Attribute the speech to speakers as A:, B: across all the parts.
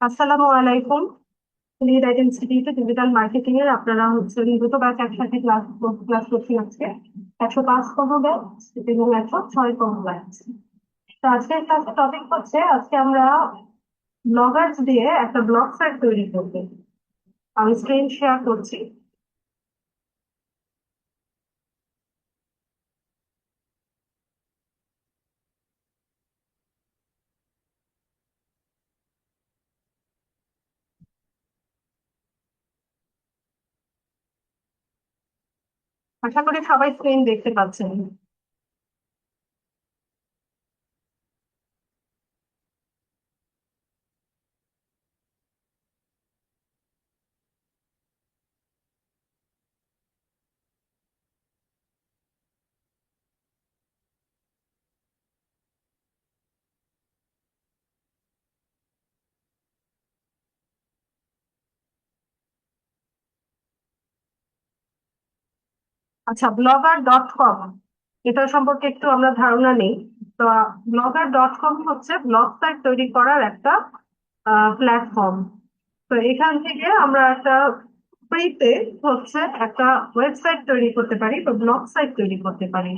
A: আসসালামু আলাইকুম। Lead identity digital marketing এর আপনারা দুটো ব্যাচ একসাথে ক্লাস ক্লাস করছি আজকে। 105তম ব্যাচ এবং 106তম ব্যাচ। তো আজকের ক্লাসের টপিক হচ্ছে আজকে আমরা ব্লগার্স দিয়ে একটা ব্লগ সাইট তৈরি করবো। আমি স্ক্রিন শেয়ার করছি। আশা করি সবাই স্ক্রিন দেখতে পাচ্ছেন। আচ্ছা, blogger.com এটা সম্পর্কে একটু আমরা ধারণা নেই। তো blogger.com হচ্ছে ব্লগ সাইট তৈরি করার একটা প্ল্যাটফর্ম। তো এখান থেকে আমরা একটা ফ্রিতে হচ্ছে একটা ওয়েবসাইট তৈরি করতে পারি বা ব্লগ সাইট তৈরি করতে পারি।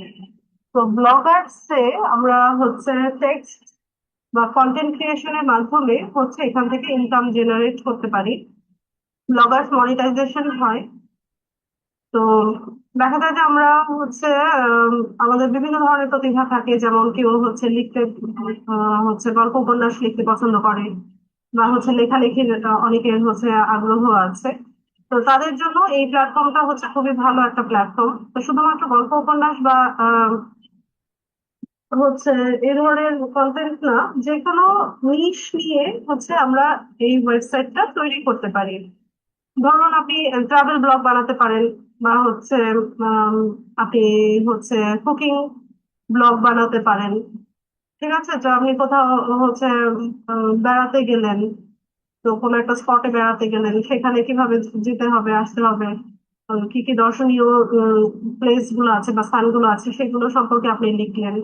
A: তো ব্লগার্সে আমরা হচ্ছে টেক্সট বা কন্টেন্ট ক্রিয়েশনের মাধ্যমে হচ্ছে এখান থেকে ইনকাম জেনারেট করতে পারি। ব্লগার্স মনিটাইজেশন হয়। তো দেখা যায় যে আমরা হচ্ছে আম, আমাদের বিভিন্ন ধরনের প্রতিভা থাকে, যেমন কেউ হচ্ছে লিখতে হচ্ছে গল্প উপন্যাস লিখতে পছন্দ করে, বা হচ্ছে লেখালেখির অনেকের হচ্ছে আগ্রহ আছে। তো তাদের জন্য এই প্ল্যাটফর্মটা হচ্ছে খুবই ভালো একটা প্ল্যাটফর্ম। তো শুধুমাত্র গল্প উপন্যাস বা হচ্ছে এই ধরনের কন্টেন্ট না, যে কোনো নিশ নিয়ে হচ্ছে আমরা এই ওয়েবসাইটটা তৈরি করতে পারি। ধরুন আপনি ট্রাভেল ব্লগ বানাতে পারেন, বা হচ্ছে আম, আপনি হচ্ছে কুকিং ব্লগ বানাতে পারেন। ঠিক আছে, তো আপনি কোথাও হচ্ছে বেড়াতে গেলেন, তো কোনো একটা স্পটে বেড়াতে গেলেন, সেখানে কিভাবে যেতে হবে আসতে হবে, কি কি দর্শনীয় প্লেস গুলো আছে বা স্থানগুলো আছে সেগুলো সম্পর্কে আপনি লিখলেন।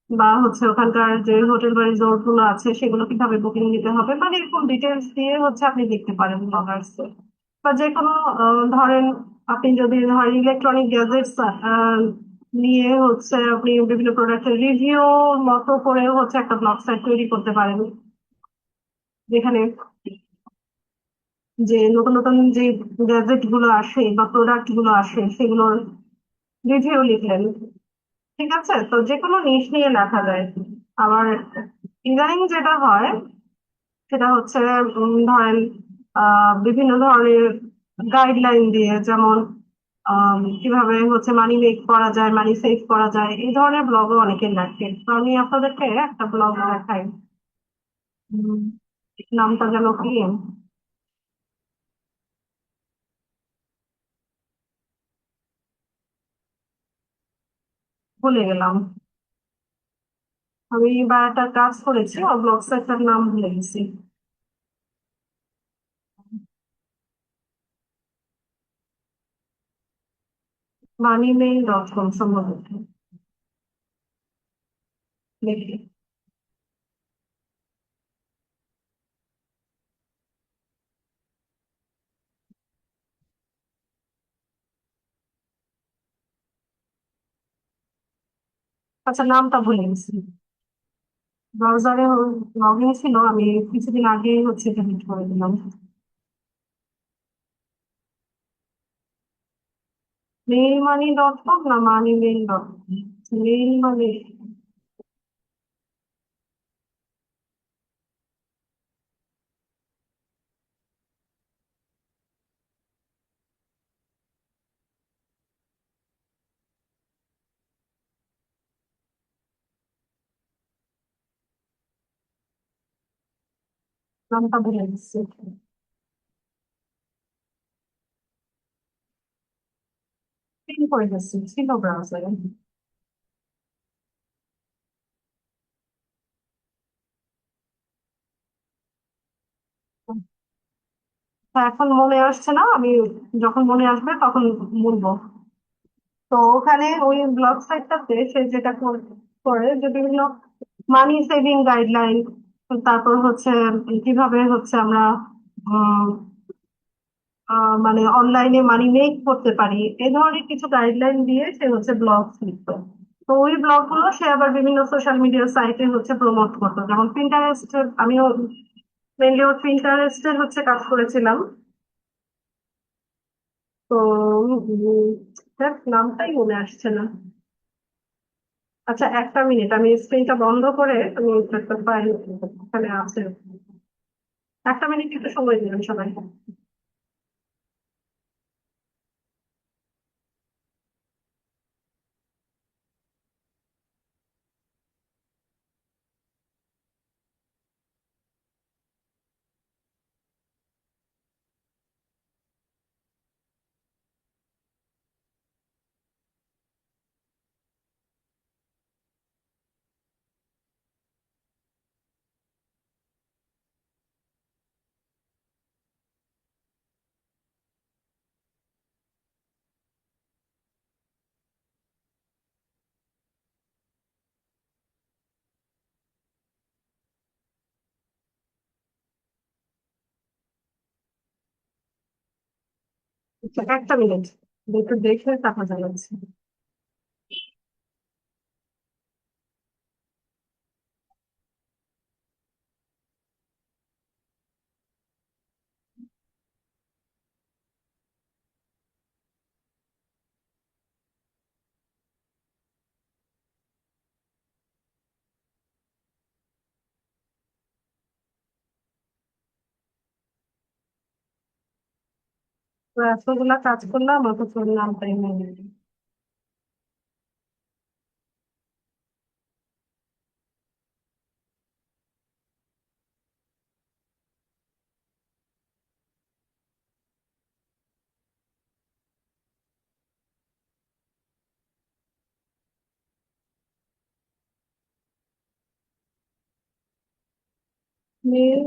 A: বা হচ্ছে ওখানকার যে হোটেল বা রিসোর্ট গুলো আছে সেগুলো কিভাবে বুকিং নিতে হবে, মানে এরকম ডিটেলস দিয়ে হচ্ছে আপনি লিখতে পারেন ব্লগার্স। বা যে কোনো ধরেন, আপনি যদি ধরেন ইলেকট্রনিক গ্যাজেটস নিয়ে হচ্ছে আপনি বিভিন্ন প্রোডাক্টের রিভিউ মতো করে হচ্ছে একটা ব্লগ সাইট তৈরি করতে পারেন, যেখানে যে নতুন নতুন যে গ্যাজেট গুলো আসে বা প্রোডাক্ট গুলো আসে সেগুলোর রিভিউ লিখলেন। ঠিক আছে, তো যে কোনো নিশ নিয়ে লেখা যায়। আবার ইদানিং যেটা হয় সেটা হচ্ছে ধরেন বিভিন্ন ধরনের গাইডলাইন দিয়ে, যেমন কিভাবে হচ্ছে মানি মেক করা যায়, মানি সেভ করা যায়, এই ধরনের ব্লগও অনেকে লেখে। তো আমি আপনাদেরকে একটা ব্লগ দেখাই। উম, নামটা যেন কি, ভুলে গেলাম। আমি বা একটা কাজ করেছি, ও ব্লগ সাইটটার নাম ভুলে গেছি। moneymail.com সম্ভবত। দেখি। আচ্ছা, নামটা ভুলে গেছি। ব্রাউজারে লগ ইন ছিল, আমি কিছুদিন আগে হচ্ছে এটা হিট করে দিলাম। mailmoney.com না moneymail.com? মেইল মানি। নামটা ভুলে গেছি। পিন করে গেছি, ছিল ব্রাউজারে। এখন মনে আসছে না, আমি যখন মনে আসবে তখন বলবো। তো ওখানে ওই ব্লগ সাইটটাতে সে যেটা করে যে বিভিন্ন মানি সেভিং গাইডলাইন, তারপর হচ্ছে কিভাবে হচ্ছে আমরা উম, মানে অনলাইনে মানি মেক করতে পারি, এই ধরনের কিছু গাইডলাইন দিয়ে সে হচ্ছে ব্লগ লিখতো। তো ওই ব্লগ গুলো সে আবার বিভিন্ন সোশ্যাল মিডিয়া সাইটে হচ্ছে প্রমোট করতো, যেমন পিন্টারেস্ট। আমিও মেনলি ওর পিন্টারেস্টের হচ্ছে কাজ করেছিলাম। তো দেখ, নামটাই মনে আসছে না। আচ্ছা, একটা মিনিট, আমি স্ক্রিনটা বন্ধ করে আমি একটা ফাইল এখানে আছে। একটা মিনিট একটু সময় দিলাম সবাই। আচ্ছা, একটা মিনিট, একটু দেখে তারপর জানাচ্ছি। তো এতগুলা কাজ করলাম, অথচ ওর নামটাই মনে নেই। মেল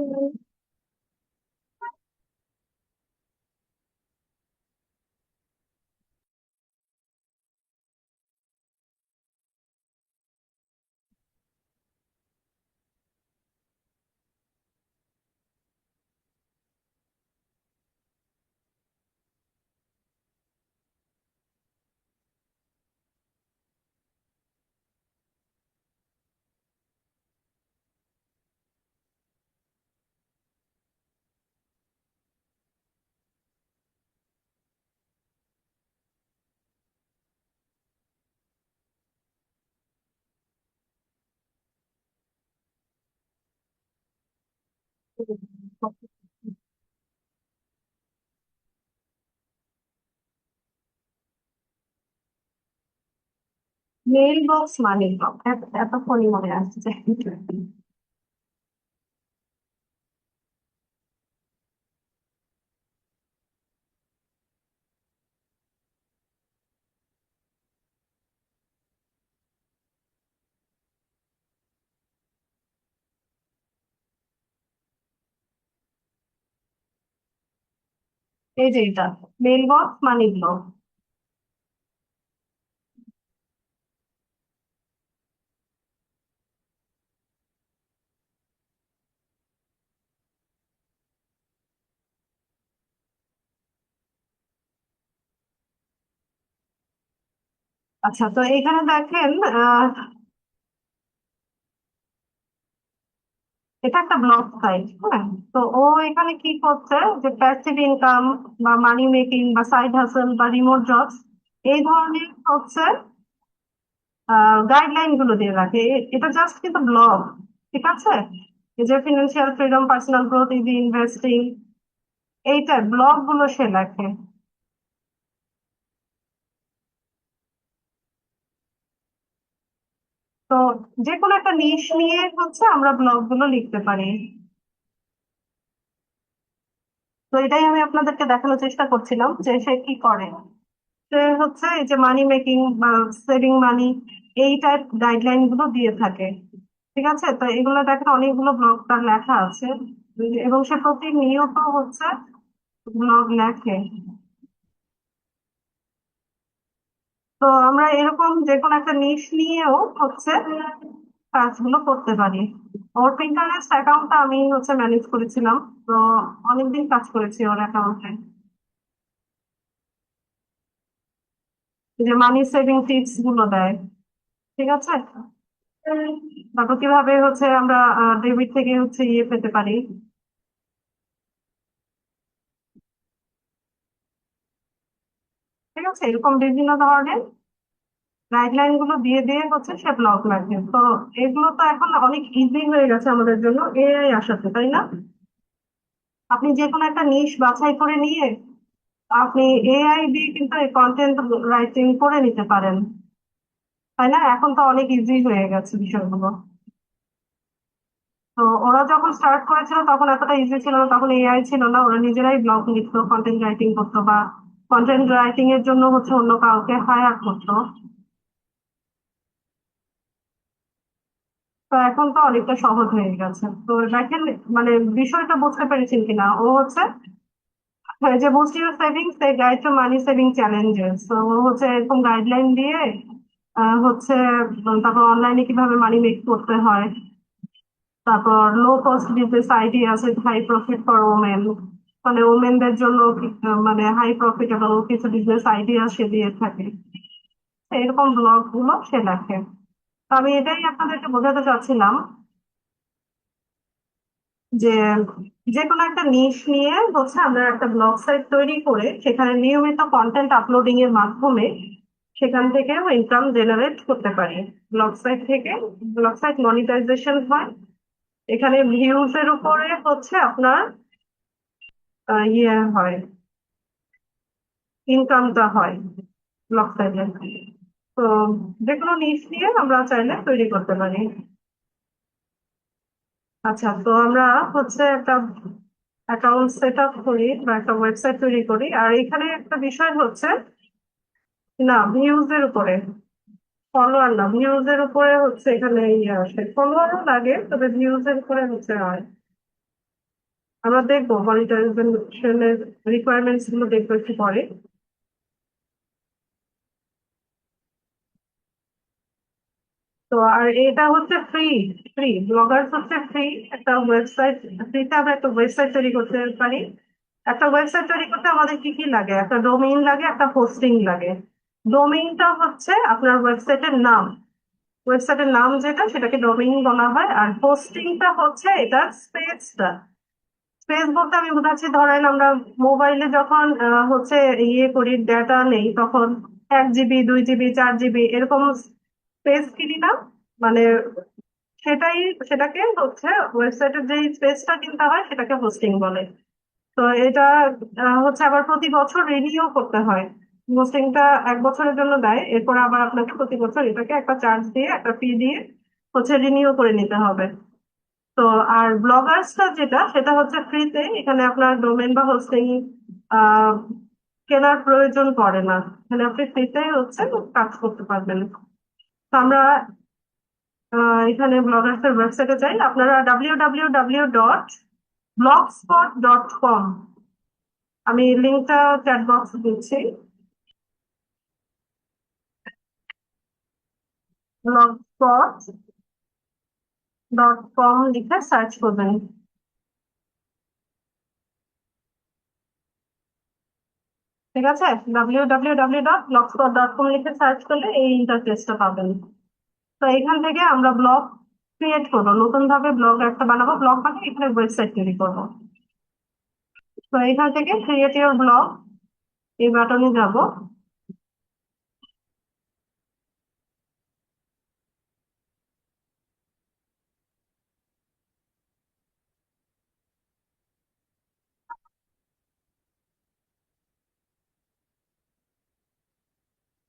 A: মেল বক্স মানে এতক্ষণই মনে আসছে। এই যে এটা, মেল বক্স মানি ব্লক। আচ্ছা, তো এখানে দেখেন, এটা একটা ব্লগ সাইট, হ্যাঁ। তো ও এখানে কি করছে, যে প্যাসিভ ইনকাম বা মানি মেকিং বা সাইড হাসেল বা রিমোট জবস, এই ধরনের হচ্ছে গাইডলাইন গুলো দিয়ে রাখে। এটা জাস্ট কিন্তু ব্লগ, ঠিক আছে। এই যে financial freedom, personal growth, easy investing, এইটা ব্লগ গুলো সে লেখে। তো যে কোনো একটা নিশ নিয়ে হচ্ছে আমরা ব্লগ গুলো লিখতে পারি। তো এটাই আমি আপনাদেরকে দেখানোর চেষ্টা করছিলাম যে সে কি করে। সে হচ্ছে এই যে মানি মেকিং বা সেভিং মানি, এই টাইপ গাইডলাইন গুলো দিয়ে থাকে। ঠিক আছে, তো এগুলো দেখেন অনেকগুলো ব্লগ তার লেখা আছে, এবং সে প্রতিনিয়ত হচ্ছে ব্লগ লেখে। তো আমরা এরকম যে কোনো একটা নিশ নিয়েও হচ্ছে কাজগুলো করতে পারি। ওর পিন্টারেস্ট অ্যাকাউন্টটা আমি ম্যানেজ করেছিলাম। তো অনেকদিন কাজ করেছি ওর অ্যাকাউন্টে, যে মানি সেভিং টিপস গুলো দেয়। ঠিক আছে। তারপর কিভাবে আমরা ডেবিট থেকে ইয়ে পেতে পারি। ঠিক আছে, এরকম বিভিন্ন ধরনের গাইডলাইন গুলো দিয়ে দিয়ে সে ব্লগ রাখে। তো এগুলো তো এখন অনেক ইজি হয়ে গেছে আমাদের জন্য এআই আসাতে, তাই না? আপনি যে কোনো একটা নিশ বাছাই করে নিয়ে আপনি এআই দিয়ে কিন্তু এই কন্টেন্ট রাইটিং করে নিতে পারেন, তাই না? এখন তো অনেক ইজি হয়ে গেছে বিষয়গুলো। তো ওরা যখন স্টার্ট করেছিল তখন এতটা ইজি ছিল না, তখন এআই ছিল না, ওরা নিজেরাই ব্লগ লিখতো, কন্টেন্ট রাইটিং করতো, বা কন্টেন্ট রাইটিং এর জন্য অন্য কাউকে হায়ার করতো। তো এখন তো অনেকটা সহজ হয়ে গেছে। তো দেখেন, মানে বিষয়টা বুঝতে পেরেছেন কিনা? ও যে boost your savings a guide to money saving challenges, তো ও এরকম গাইডলাইন দিয়ে তারপর অনলাইনে কিভাবে মানি মেক করতে হয়, তারপর low cost business ideas with high profit for women, মানে ওমেনদের জন্য মানে হাই প্রফিটেবল কিছু বিজনেস আইডিয়া সে দিয়ে থাকে। এরকম ব্লগ গুলো সে লেখে। তো আমি এটাই আপনাদেরকে বোঝাতে চাচ্ছিলাম যে যে কোনো একটা নিশ নিয়ে আমরা একটা ব্লগ সাইট তৈরি করে সেখানে নিয়মিত কন্টেন্ট আপলোডিং এর মাধ্যমে সেখান থেকেও ইনকাম জেনারেট করতে পারি। ব্লগ সাইট থেকে ব্লগ সাইট মনিটাইজেশন হয়, এখানে ভিউজ এর উপরে আপনার ইয়ে হয়, ইনকামটা হয় ব্লগ সাইটে। তো যে কোনো নিশ নিয়ে আমরা চাইলে তৈরি করতে পারি। আচ্ছা, তো আমরা একটা অ্যাকাউন্ট সেট আপ করি বা একটা ওয়েবসাইট তৈরি করি, আর এখানে একটা বিষয় না, ভিউজ এর উপরে, ফলোয়ার না, ভিউজ এর উপরে এখানে ইয়ে আসে, ফলোয়ারও লাগে তবে ভিউজ এর উপরে হয়। আমরা দেখবো মনিটাইজেশনের রিকোয়ারমেন্টস গুলো দেখবো একটু পরে। তো আর এটা ফ্রি, ফ্রি ব্লগার ফ্রি একটা ওয়েবসাইট, ফ্রিতে আমরা একটা ওয়েবসাইট তৈরি করতে পারি। একটা ওয়েবসাইট তৈরি করতে আমাদের কি কি লাগে? একটা ডোমেইন লাগে, একটা হোস্টিং লাগে। ডোমেইনটা আপনার ওয়েবসাইটের নাম, ওয়েবসাইটের নাম যেটা সেটাকে ডোমেইন বলা হয়। আর হোস্টিংটা এটার স্পেসটা। স্পেস বলতে আমি বোঝাচ্ছি, ধরেন আমরা মোবাইলে যখন ইয়ে করি, ডেটা নেই, তখন 1 জিবি, 2 জিবি, 4 জিবি এরকম স্পেস কিনি না? মানে সেটাই, সেটাকে ওয়েবসাইটের যে স্পেসটা কিনতে হয় সেটাকে হোস্টিং বলে। তো এটা আবার প্রতি বছর রিনিউ করতে হয়। হোস্টিংটা 1 বছরের জন্য দেয়, এরপর আবার আপনাকে প্রতি বছর এটাকে একটা চার্জ দিয়ে, একটা ফি দিয়ে রিনিউ করে নিতে হবে। তো আর ব্লগার্সটা যেটা, সেটা ফ্রিতে, এখানে আপনার ডোমেন বা হোস্টিং আহ কেনার প্রয়োজন পড়ে না, এখানে আপনি ফ্রিতে কাজ করতে পারবেন। তো আমরা এখানে ব্লগার্স এর ওয়েবসাইটে যাই, আপনারা www.blogspot.com, আমি লিঙ্কটা চ্যাট বক্সে দিচ্ছি। blogspot.com লিখে সার্চ করবেন। ঠিক আছে, www.blogspot.com লিখে সার্চ করলে এই ইন্টারফেসটা পাবেন। তো এখান থেকে আমরা ব্লগ ক্রিয়েট করবো, নতুন ভাবে ব্লগ একটা বানাবো, ব্লগ মানে এখানে ওয়েবসাইট তৈরি করবো। তো এখান থেকে ক্রিয়েট ইউর ব্লগ এই বাটনে যাব।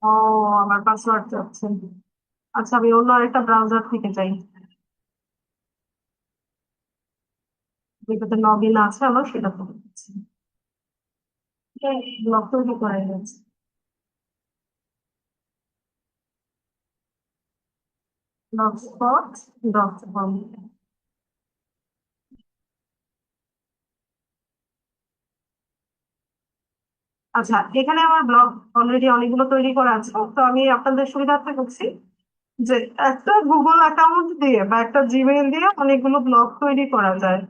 A: ও, আমার পাসওয়ার্ড যাচ্ছে। আচ্ছা, আমি অন্য আরেকটা ব্রাউজার থেকে যাই, যেটাতে লগ ইন আছে আমার, সেটা করে দিচ্ছি। ব্লগ তৈরি করে গেছে, blogspot.com। আচ্ছা, এখানে আমার ব্লগ অলরেডি অনেকগুলো তৈরি করা আছে, তো আমি আপনাদের সুবিধার্থে করছি। যে একটা গুগল অ্যাকাউন্ট দিয়ে বা একটা জিমেইল দিয়ে অনেকগুলো ব্লগ তৈরি করা যায়।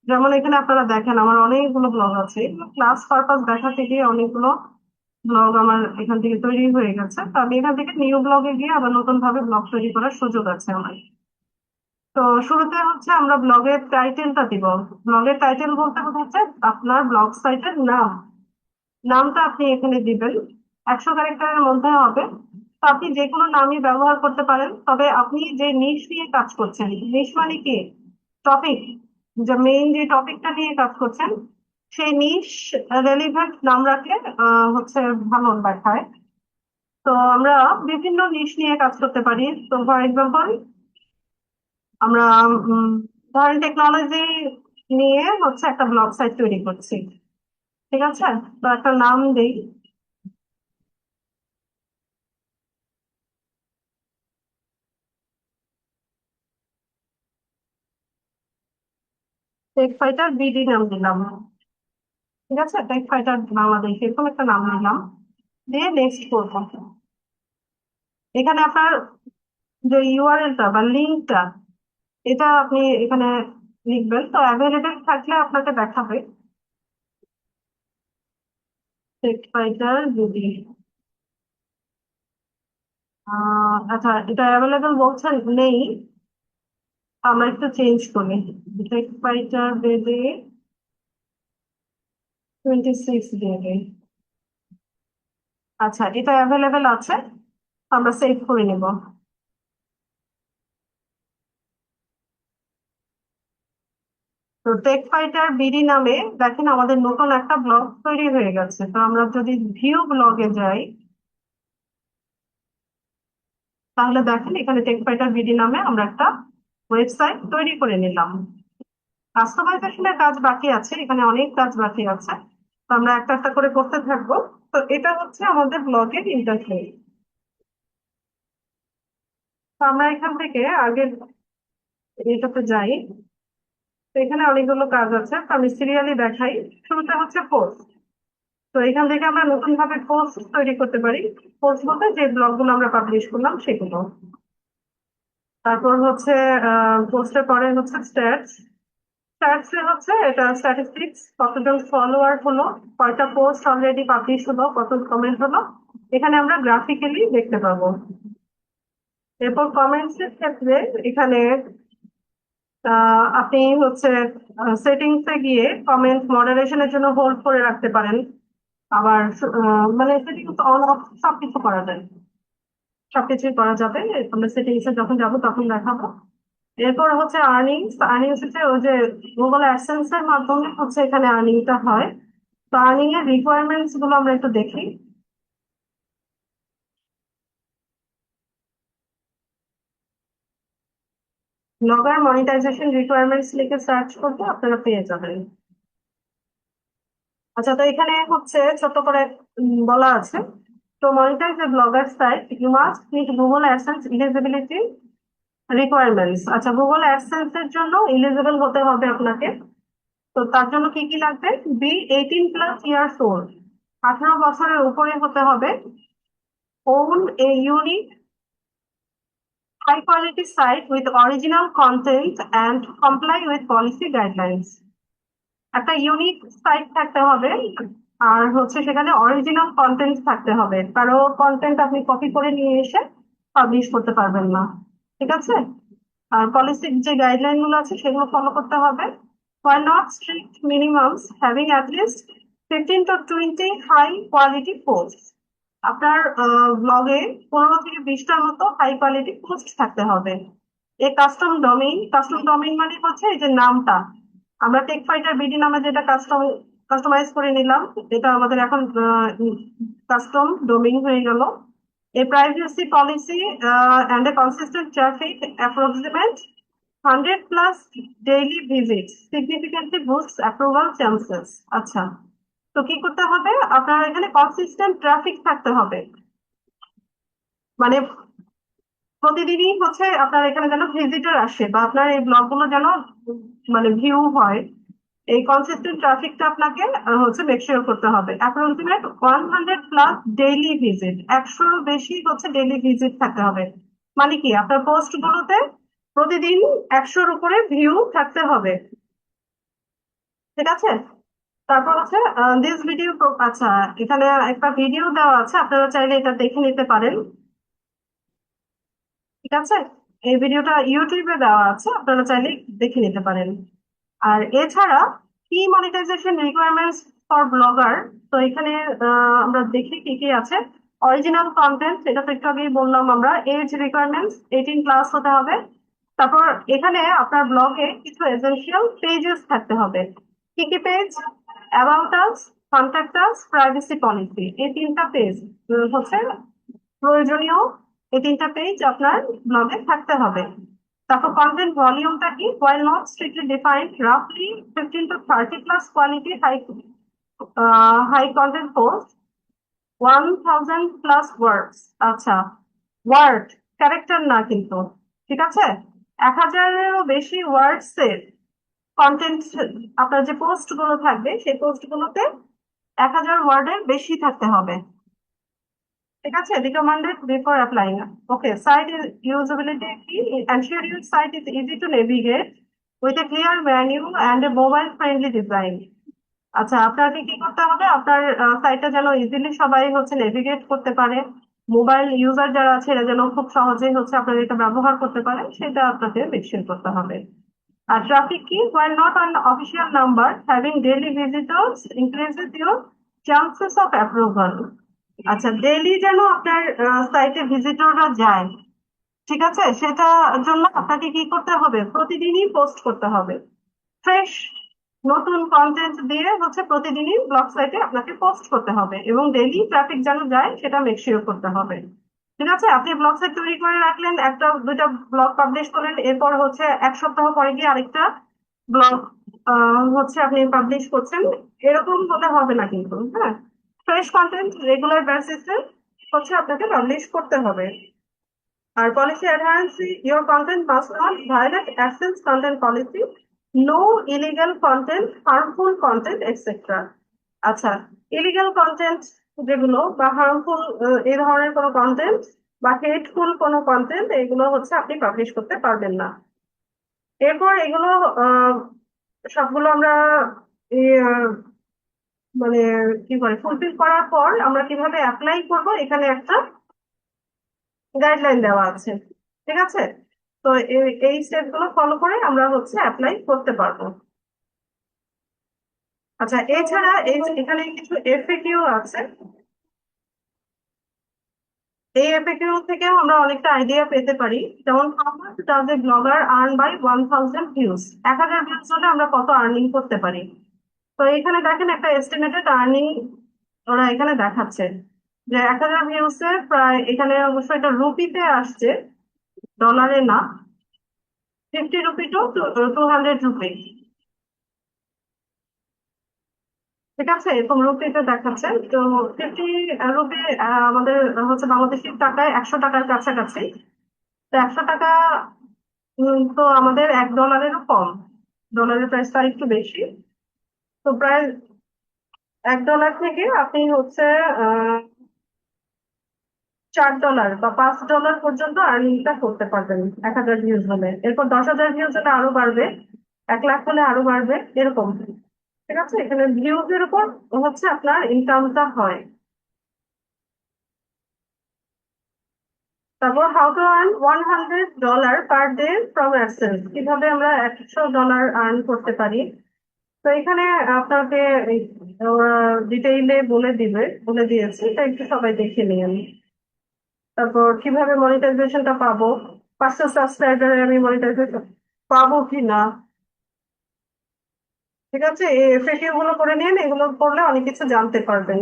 A: যেমন এখানে আপনারা দেখেন আমার অনেকগুলো ব্লগ আছে, ক্লাস পারপাস দেখাতে গিয়ে অনেকগুলো ব্লগ আমার এখান থেকে তৈরি হয়ে গেছে। তো আমি এখান থেকে নিউ ব্লগে গিয়ে আবার নতুন ভাবে ব্লগ তৈরি করার সুযোগ আছে আমার। তো শুরুতে হচ্ছে আমরা ব্লগের টাইটেলটা দিব। ব্লগের টাইটেল বলতে বোঝাচ্ছে আপনার ব্লগ সাইটের নাম। নামটা আপনি এখানে দিবেন, 100 ক্যারেক্টারের মধ্যে হবে। তো আপনি যে কোনো নামই ব্যবহার করতে পারেন, তবে আপনি যে নিশ নিয়ে কাজ করছেন, নিশ মানে কি, টপিক, যে মেইন যে টপিকটা নিয়ে কাজ করছেন সেই নিশ রেলিভেন্ট নাম রাখলে হচ্ছে ভালো দেখায়। তো আমরা বিভিন্ন নিশ নিয়ে কাজ করতে পারি। তো ফর এক্সাম্পল আমরা উম, ধরেন টেকনোলজি নিয়ে হচ্ছে একটা ব্লগ সাইট তৈরি করছি, ঠিক আছে? তো একটা নাম দিই, টেক ফাইটার বিডি নাম দিলাম। ঠিক আছে, টেক ফাইটার বাংলাদেশ এরকম একটা নাম নিলাম, দিয়ে নেক্সট করবো। এখানে আপনার যে ইউআরএলটা বা লিঙ্কটা, এটা আপনি এখানে লিখবেন। তো অ্যাভেলেবেল থাকলে আপনাকে দেখাবে টেক ফাইটার বিডি। আচ্ছা, এটা অ্যাভেলেবেল বলছেন নেই, আমরা একটু চেঞ্জ করি। টেক ফাইটার বিডি 26 দিয়ে দিই। আচ্ছা, এটা অ্যাভেলেবেল আছে, আমরা সেভ করে নিব। তো টেক ফাইটার বিডি নামে দেখেন আমাদের নতুন একটা ব্লগ তৈরি হয়ে গেছে। তো আমরা যদি ভিউ ব্লগে যাই, তাহলে দেখেন এখানে টেক ফাইটার বিডি নামে আমরা একটা ওয়েবসাইট তৈরি করে নিলাম। কাস্টমাইজেশনের কাজ বাকি আছে, এখানে অনেক কাজ বাকি আছে, তো আমরা একটা একটা করে করতে থাকবো। তো এটা হচ্ছে আমাদের ব্লগের ইন্টারফেস। তো আমরা এখান থেকে আগের এটাতে যাই। তো এখানে অনেকগুলো কাজ আছে, তো আমি সিরিয়ালি দেখাই। শুরুতে হচ্ছে পোস্ট। তো এখান থেকে আমরা নতুন ভাবে পোস্ট তৈরি করতে পারি। পোস্ট বলতে যে ব্লগ গুলো আমরা পাবলিশ করলাম সেগুলো। তারপর হচ্ছে পোস্টের পরে হচ্ছে স্ট্যাটস। স্ট্যাটস এ হচ্ছে এটা স্ট্যাটিস্টিক্স, কতজন ফলোয়ার হলো, কয়টা পোস্ট অলরেডি পাবলিশ হলো, কত কমেন্ট হলো, এখানে আমরা গ্রাফিক্যালি দেখতে পাবো। এরপর কমেন্টস এর ক্ষেত্রে এখানে আপনি হচ্ছে সেটিংস এ গিয়ে কমেন্ট মডারেশনের জন্য হোল্ড করে রাখতে পারেন। আবার মানে সেটিংস অন অফ সবকিছু করা যায়, সবকিছুই করা যাবে। আমরা সেটিংস এ যখন যাব তখন দেখাবো। এরপর হচ্ছে আর্নিংস। আর্নিংস হচ্ছে ওই যে গুগল অ্যাডসেন্স এর মাধ্যমে হচ্ছে এখানে আর্নিংটা হয়। তো আর্নিং এর রিকোয়ারমেন্টস গুলো আমরা একটু দেখি। ব্লগার মনিটাইজেশন রিকোয়ারমেন্টস লিখে সার্চ করলে আপনারা পেয়ে যাবেন। আচ্ছা, তো এখানে হচ্ছে ছোট করে বলা আছে, তো monetize a blogger site you must meet Google AdSense eligibility requirements. আচ্ছা, গুগল অ্যাডসেন্স এর জন্য এলিজিবল হতে হবে আপনাকে। তো তার জন্য কি কি লাগবে? বি 18+ ইয়ার্স ওল্ড, 18 বছরের উপরে হতে হবে। own a unique high quality site with original content and comply with policy guidelines। একটা ইউনিক সাইট থাকতে হবে, আর হচ্ছে সেখানে অরিজিনাল কন্টেন্ট থাকতে হবে, কারো কন্টেন্ট আপনি কপি করে নিয়ে এসে পাবলিশ করতে পারবেন না। ঠিক আছে? আর পলিসির যে গাইডলাইন গুলো আছে সেগুলো ফলো করতে হবে। Why not strict minimums having at least 15 to 20 high quality posts। আপনার ব্লগে 15 থেকে 20টার মতো হাই কোয়ালিটি পোস্ট থাকতে হবে। এই কাস্টম ডোমেইন মানে হচ্ছে এই যে নামটা, আমরা টেক ফাইটার বিডি নামে যেটা কাস্টমাইজ করে নিলাম, এটা আমাদের এখন কাস্টম ডোমেইন হয়ে গেল। A privacy policy and a consistent traffic approximate 100 plus daily visits significantly boosts approval chances। আচ্ছা, তো কি করতে হবে? আপনার এখানে কনসিস্টেন্ট ট্রাফিক থাকতে হবে, মানে প্রতিদিনই হচ্ছে আপনার এখানে যেন ভিজিটর আসে বা আপনার এই ব্লগ গুলো যেন মানে ভিউ হয়। এই কনসিস্টেন্ট ট্রাফিকটা আপনাকে হচ্ছে মেকশিওর করতে হবে। অ্যাপ্রক্সিমেট 100 প্লাস ডেইলি ভিজিট, 100-র বেশি হচ্ছে ডেইলি ভিজিট থাকতে হবে। মানে কি আপনার পোস্ট গুলোতে প্রতিদিন 100-র উপরে ভিউ থাকতে হবে। ঠিক আছে। তারপর হচ্ছে দিস ভিডিও, আচ্ছা, এখানে একটা ভিডিও দেওয়া আছে, আপনারা চাইলে এটা দেখে নিতে পারেন। ঠিক আছে, এই ভিডিওটা ইউটিউবে দেওয়া আছে, আপনারা চাইলে দেখে নিতে পারেন। আর এছাড়া কি মনিটাইজেশন রিকোয়ারমেন্টস ফর ব্লগার, তো এখানে আমরা দেখি কি কি আছে। অরিজিনাল কন্টেন্ট, এটা তো একটু আগেই বললাম আমরা। এজ রিকোয়ারমেন্টস 18+ হতে হবে। তারপর এখানে আপনার ব্লগে কিছু এসেনশিয়াল পেজেস থাকতে হবে। কি কি page? About us, contact us, privacy policy, এই তিনটা পেজ হচ্ছে প্রয়োজনীয়। এই তিনটা পেজ আপনার ব্লগে থাকতে হবে। তারপর কন্টেন্ট ভলিউমটা কি? while not strictly defined, roughly 15 to 30+ quality high content post, 1000+ words। আচ্ছা, ওয়ার্ড, ক্যারেক্টার না কিন্তু। ঠিক আছে, 1000-এরও বেশি ওয়ার্ডস এর কন্টেন্ট, আপনার যে পোস্ট গুলো থাকবে সেই পোস্ট গুলোতে 1000 ওয়ার্ডের বেশি থাকতে হবে। ঠিক আছে, recommended before applying. Okay, site is usability key. Ensure your site is easy to navigate with a clear menu and a mobile friendly design. আচ্ছা, আপনাকে কি করতে হবে? আপনার সাইটটা যেন ইজিলি সবাই হচ্ছে নেভিগেট করতে পারে, মোবাইল ইউজার যারা আছে এরা যেন খুব সহজেই হচ্ছে আপনার এটা ব্যবহার করতে পারে, সেটা আপনাকে মেনশন করতে হবে। আর ট্রাফিক কি? while not an official number, having daily visitors increases your chances of approval. আচ্ছা, ডেইলি যেন আপনার সাইটে ভিজিটররা যায়, ঠিক আছে, সেটার জন্য আপনাকে কি করতে হবে? প্রতিদিনই পোস্ট করতে হবে ফ্রেশ নতুন কন্টেন্ট দিয়ে হচ্ছে প্রতিদিনই ব্লগ সাইটে আপনাকে পোস্ট করতে হবে, এবং ডেইলি ট্রাফিক যেন যায় সেটা মেক শিওর করতে হবে। ঠিক আছে, আপনি ব্লগ সাইট তৈরি করে রাখলেন, একটা দুইটা ব্লগ পাবলিশ করলেন, এরপর হচ্ছে 1 সপ্তাহ পরে গিয়ে আরেকটা ব্লগ হচ্ছে আপনি পাবলিশ করছেন, এরকম হলে হবে না কিন্তু। হ্যাঁ, ফ্রেশ কন্টেন্ট রেগুলার বেসিসে হচ্ছে আপনাকে পাবলিশ করতে হবে। আর policy adherence, your content must not violate AdSense content policy, no illegal content, harmful content etcetera. আচ্ছা, ইলিগাল কন্টেন্ট যেগুলো বা হার্মফুল, এই ধরনের কোনো কন্টেন্ট বা হেটফুল কোনো কন্টেন্ট, এগুলো হচ্ছে আপনি পাবলিশ করতে পারবেন না। এরপর এগুলো আহ, সবগুলো আমরা এই, মানে কি বলে, ফুলফিল করার পর আমরা কিভাবে অ্যাপ্লাই করব, এখানে একটা গাইডলাইন দেওয়া আছে। ঠিক আছে, তো এই স্টেপ গুলো ফলো করে আমরা হচ্ছে অ্যাপ্লাই করতে পারবো। আচ্ছা, এছাড়া এখানে কিছু এফএকিউ আছে। এই এফএকিউ থেকেও আমরা অনেকটা আইডিয়া পেতে পারি। যেমন, how much does a blogger earn by 1000 views? 1000 views হলে আমরা কত আর্নিং করতে পারি? তো এখানে দেখেন একটা এস্টিমেটেড আর্নিং ওরা এখানে দেখাচ্ছে, যে 1000 ভিউজে প্রায়, এখানে অবশ্যই এটা রুপিতে আসছে, ডলারে না। 50 রুপি টু 200 রুপি। ঠিক আছে, এরকম রুপিতে দেখাচ্ছে। তো 50 রুপি আমাদের হচ্ছে বাংলাদেশি টাকায় 100 টাকার কাছাকাছি। তো 100 টাকা তো আমাদের $1-এরও কম। ডলারের প্রাইসটা একটু বেশি। তো প্রায় $1 থেকে আপনি হচ্ছে আহ $4 বা $5 পর্যন্ত আর্নিংটা করতে পারবেন 1000 ভিউজ হলে। এরপর 10,000 ভিউজ হলে আরো বাড়বে, 1 লাখ হলে আরো বাড়বে, এরকম। ঠিক আছে, এখানে ভিউজ এর উপর হচ্ছে আপনার ইনকামটা হয়। তারপর how to earn $100 per day from AdSense, কিভাবে আমরা $100 আর্ন করতে পারি। তো এখানে আপনাকে ডিটেইলে বলে দিয়েছি, তো একটু সবাই দেখে নিন। তারপর কিভাবে মনিটাইজেশনটা পাবো, 500 সাবস্ক্রাইবারে আমি মনিটাইজেশন পাবো কিনা। ঠিক আছে, এই এফএকিউ গুলো করে নিন, এগুলো করলে অনেক কিছু জানতে পারবেন।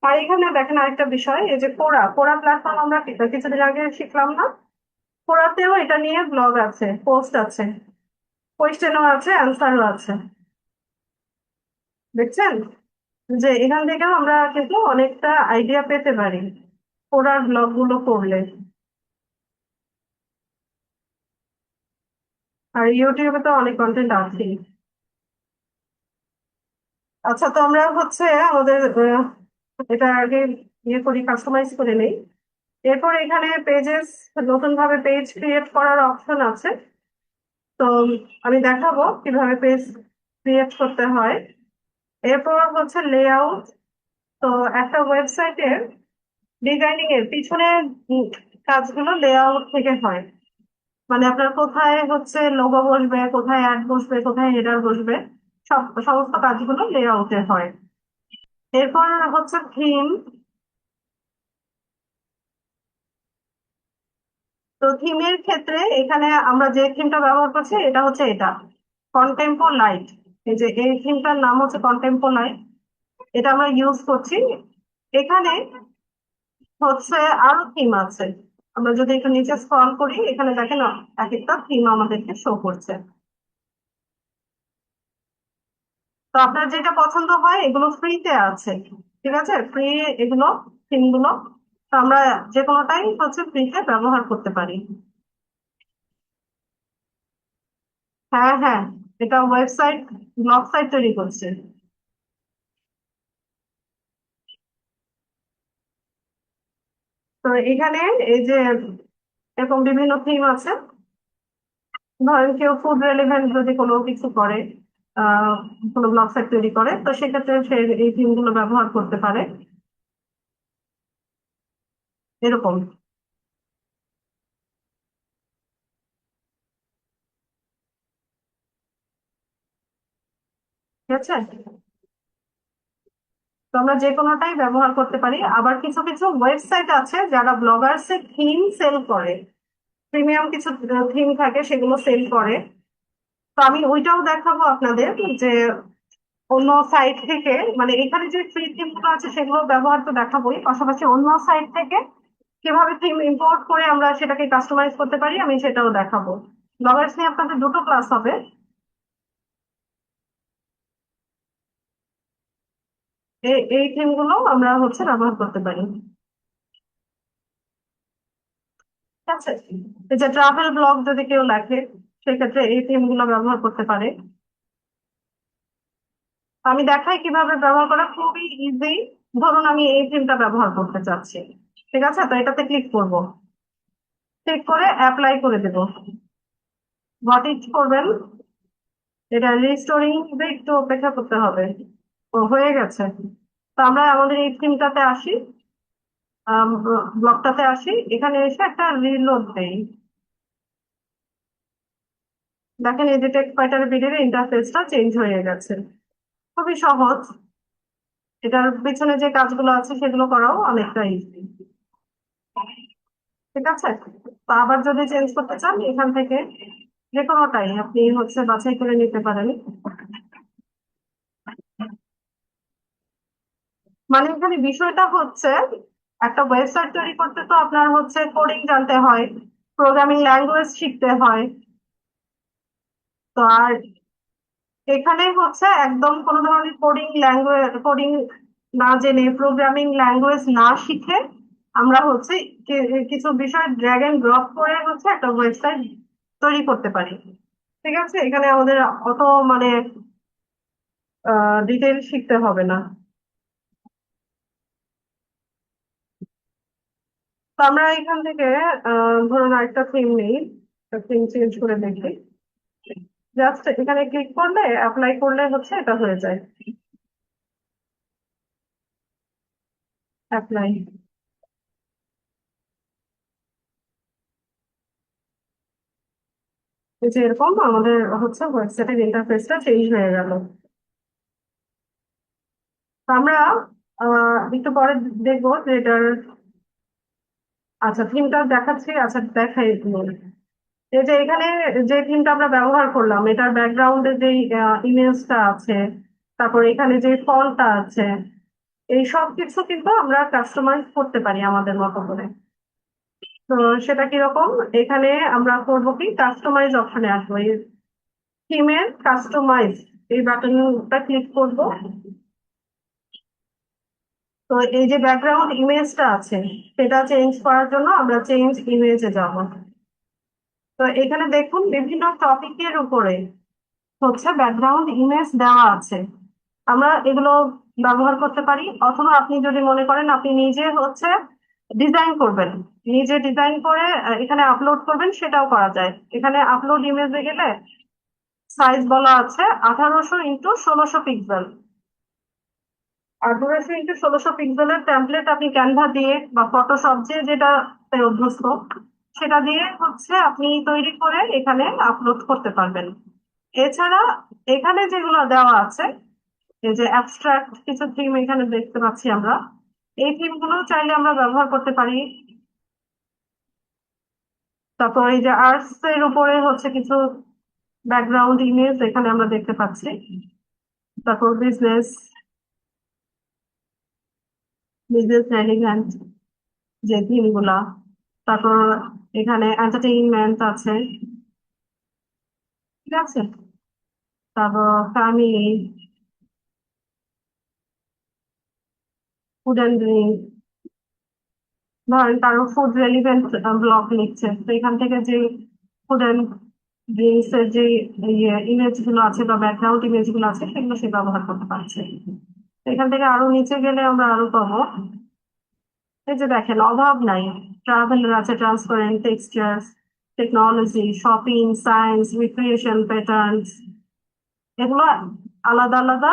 A: আর এখানে দেখেন আরেকটা বিষয়, এই যে কোরা কোরা প্ল্যাটফর্ম আমরা কিছুদিন আগে শিখলাম না? কোরাতেও এটা নিয়ে ব্লগ আছে, পোস্ট আছে, কোয়েশ্চেনও আছে, অ্যান্সারও আছে। দেখছেন যে এখান থেকেও আমরা কিন্তু অনেকটা আইডিয়া পেতে পারি কোরার ব্লগ গুলো করলে। আর ইউটিউবে তো অনেক কন্টেন্ট আছে। আচ্ছা, তো আমরা হচ্ছে আমাদের এটা আগে ইয়ে করি, কাস্টমাইজ করে নেই। এরপর এখানে পেজেস, নতুন ভাবে পেজ ক্রিয়েট করার অপশন আছে। তো আমি দেখাবো কিভাবে পেজ ক্রিয়েট করতে হয়। এরপর হচ্ছে লেআউট। তো একটা ওয়েবসাইটের ডিজাইনিং এর পিছনে উম, কাজগুলো লেআউট থেকে হয়। মানে আপনার কোথায় হচ্ছে লোগো বসবে, কোথায় অ্যাড বসবে, কোথায় হেডার বসবে, সমস্ত কাজগুলো লেআউটে হয়। এরপর হচ্ছে থিম। তো থিমের ক্ষেত্রে এখানে আমরা যে থিমটা ব্যবহার করছি এটা হচ্ছে এটা কন্টেম্পো লাইট। এই যে এই থিমটার নাম হচ্ছে কন্টেম্পো লাইট, এটা আমরা ইউজ করছি। এখানে হচ্ছে আরো থিম আছে। আমরা যদি একটু নিচে স্ক্রল করি এখানে দেখেন এক একটা থিম আমাদেরকে শো করছে। তো আপনার যেটা পছন্দ হয় এগুলো ফ্রিতে আছে, ঠিক আছে, ফ্রি এগুলো থিম গুলো। তো আমরা যে কোনোটাই হচ্ছে ফ্রিতে ব্যবহার করতে পারি। হ্যাঁ হ্যাঁ, এটা ওয়েবসাইট, ব্লগ সাইট তৈরি করছে। তো এখানে এই যে এরকম বিভিন্ন থিম আছে। ধরেন কেউ ফুড রেলিভেন্ট যদি কোনো কিছু করে, আহ কোনো ব্লগ সাইট তৈরি করে, তো সেক্ষেত্রে সে এই থিম গুলো ব্যবহার করতে পারে এরকম। ঠিক আছে, তো আমরা যে কোনোটাই ব্যবহার করতে পারি। আবার কিছু কিছু ওয়েবসাইট আছে যারা ব্লগার্স এর থিম সেল করে, প্রিমিয়াম কিছু থিম থাকে সেগুলো সেল করে। তো আমি ওইটাও দেখাবো আপনাদের যে অন্য সাইট থেকে, মানে এখানে যে ফ্রি থিম গুলো আছে সেগুলো ব্যবহার তো দেখাবোই, পাশাপাশি অন্য সাইট থেকে কিভাবে থিম ইম্পোর্ট করে আমরা সেটাকে কাস্টমাইজ করতে পারি আমি সেটাও দেখাবো। ব্লগার্স নিয়ে আপনাদের দুটো ক্লাস হবে। এই থিম গুলো আমরা হচ্ছে ব্যবহার করতে পারি। ঠিক আছে, এই যে ট্রাভেল ব্লগ যদি কেউ লেখে সেক্ষেত্রে এই থিম গুলো ব্যবহার করতে পারে। আমি দেখাই কিভাবে ব্যবহার করা, খুবই ইজি। ধরুন আমি এই থিমটা ব্যবহার করতে চাচ্ছি, ঠিক আছে, তো এটাতে ক্লিক করব, ক্লিক করে অ্যাপ্লাই করে দেব। হোয়াট ইট করবেন, এটা রিস্টোরিং একটু অপেক্ষা করতে হবে। ও হয়ে গেছে। তো আমরা আমাদের এই থিমটাতে আসি, ব্লকটাতে আসি, এখানে এসে একটা রিলোড দেই। দেখেন এই যে টেক্সট ফাইটার ভিডিওর ইন্টারফেসটা চেঞ্জ হয়ে গেছে। খুবই সহজ, এটার পিছনে যে কাজগুলো আছে সেগুলো করাও অনেকটা ইজি। ঠিক আছে, তো আবার যদি চেঞ্জ করতে চান এখান থেকে যে কোনোটাই আপনি হচ্ছে বাছাই করে নিতে পারেন। মানে এখানে বিষয়টা হচ্ছে একটা ওয়েবসাইট তৈরি করতে তো আপনার হচ্ছে কোডিং জানতে হয়, প্রোগ্রামিং ল্যাঙ্গুয়েজ শিখতে হয়। তো আর এখানে হচ্ছে একদম কোনো ধরনের কোডিং না জেনে, প্রোগ্রামিং ল্যাঙ্গুয়েজ না শিখে আমরা হচ্ছে কিছু বিষয় ড্র্যাগ এন্ড ড্রপ করে হচ্ছে একটা ওয়েবসাইট তৈরি করতে পারি। ঠিক আছে, এখানে আমাদের অত মানে ডিটেল শিখতে হবে না। তো আমরা এখান থেকে ধরুন আরেকটা থিম নেই, থিম চেঞ্জ করে দেখি। জাস্ট এখানে ক্লিক করলে অ্যাপ্লাই করলে হচ্ছে এটা হয়ে যায়, অ্যাপ্লাই। যে এরকম আমাদের হচ্ছে ওয়েবসাইটের ইন্টারফেসটা চেঞ্জ হয়ে গেল। তো আমরা একটু পরে দেখবো যে এটার, আচ্ছা থিমটা দেখাচ্ছি, আচ্ছা দেখাই একটু। এই যে এখানে যে থিমটা আমরা ব্যবহার করলাম এটার ব্যাকগ্রাউন্ডে যে ইমেজটা আছে, তারপর এখানে যে ফন্টটা আছে, এই সব কিছু কিন্তু আমরা কাস্টমাইজ করতে পারি আমাদের মতো করে। তো সেটা কিরকম, এখানে আমরা করবো কি কাস্টমাইজ অপশনে আসবো, এই থিমের কাস্টমাইজ এই বাটনটা ক্লিক করব। তো এই যে ব্যাকগ্রাউন্ড ইমেজটা আছে সেটা চেঞ্জ করার জন্য আমরা চেঞ্জ ইমেজে যাব। তো এখানে দেখুন বিভিন্ন টপিকের উপরে হচ্ছে ব্যাকগ্রাউন্ড ইমেজ দেওয়া আছে, আমরা এগুলো ব্যবহার করতে পারি। অথবা আপনি যদি মনে করেন আপনি নিজে হচ্ছে ডিজাইন করবেন, নিজে ডিজাইন করে এখানে আপলোড করবেন, সেটাও করা যায়। এখানে আপলোড ইমেজে গেলে সাইজ বলা আছে 1800 x 1600 পিক্সেল। 1800 x 1600 পিক্সেলের টেমপ্লেট আপনি ক্যানভা দিয়ে বা ফটোশপ যে যেটাতে অভ্যস্ত সেটা দিয়ে হচ্ছে আপনি তৈরি করে এখানে আপলোড করতে পারবেন। এছাড়া এখানে যেগুলো দেওয়া আছে, এই যে অ্যাবস্ট্রাক্ট কিছু থিম এখানে দেখতে পাচ্ছি আমরা, এই থিম গুলো চাইলে আমরা ব্যবহার করতে পারি। তারপর এই যে আর্টস এর উপরে হচ্ছে কিছু ব্যাকগ্রাউন্ড ইমেজ এখানে আমরা দেখতে পাচ্ছি। তারপর বিজনেস, বিজনেস রেলিভেন্ট যে থিম গুলা, তারপর এখানে এন্টারটেইনমেন্ট আছে, ঠিক আছে। তারপর ফ্যামিলি, ফুড অ্যান্ড ড্রিঙ্ক, ধরেন কারো ফুড রেলিভেন্ট ব্লগ লিখছে, তো এখান থেকে যে ফুড অ্যান্ড ড্রিঙ্কস এর যে ইমেজ গুলো আছে বা ব্যাকগ্রাউন্ড ইমেজ গুলো আছে সেগুলো সে ব্যবহার করতে পারছে। তো এখান থেকে আরো নিচে গেলে আমরা আরো পাবো, এই যে দেখেন অভাব নাই। ট্রাভেলার আছে, transparent textures, technology, shopping, science, recreation, patterns, এগুলো আলাদা আলাদা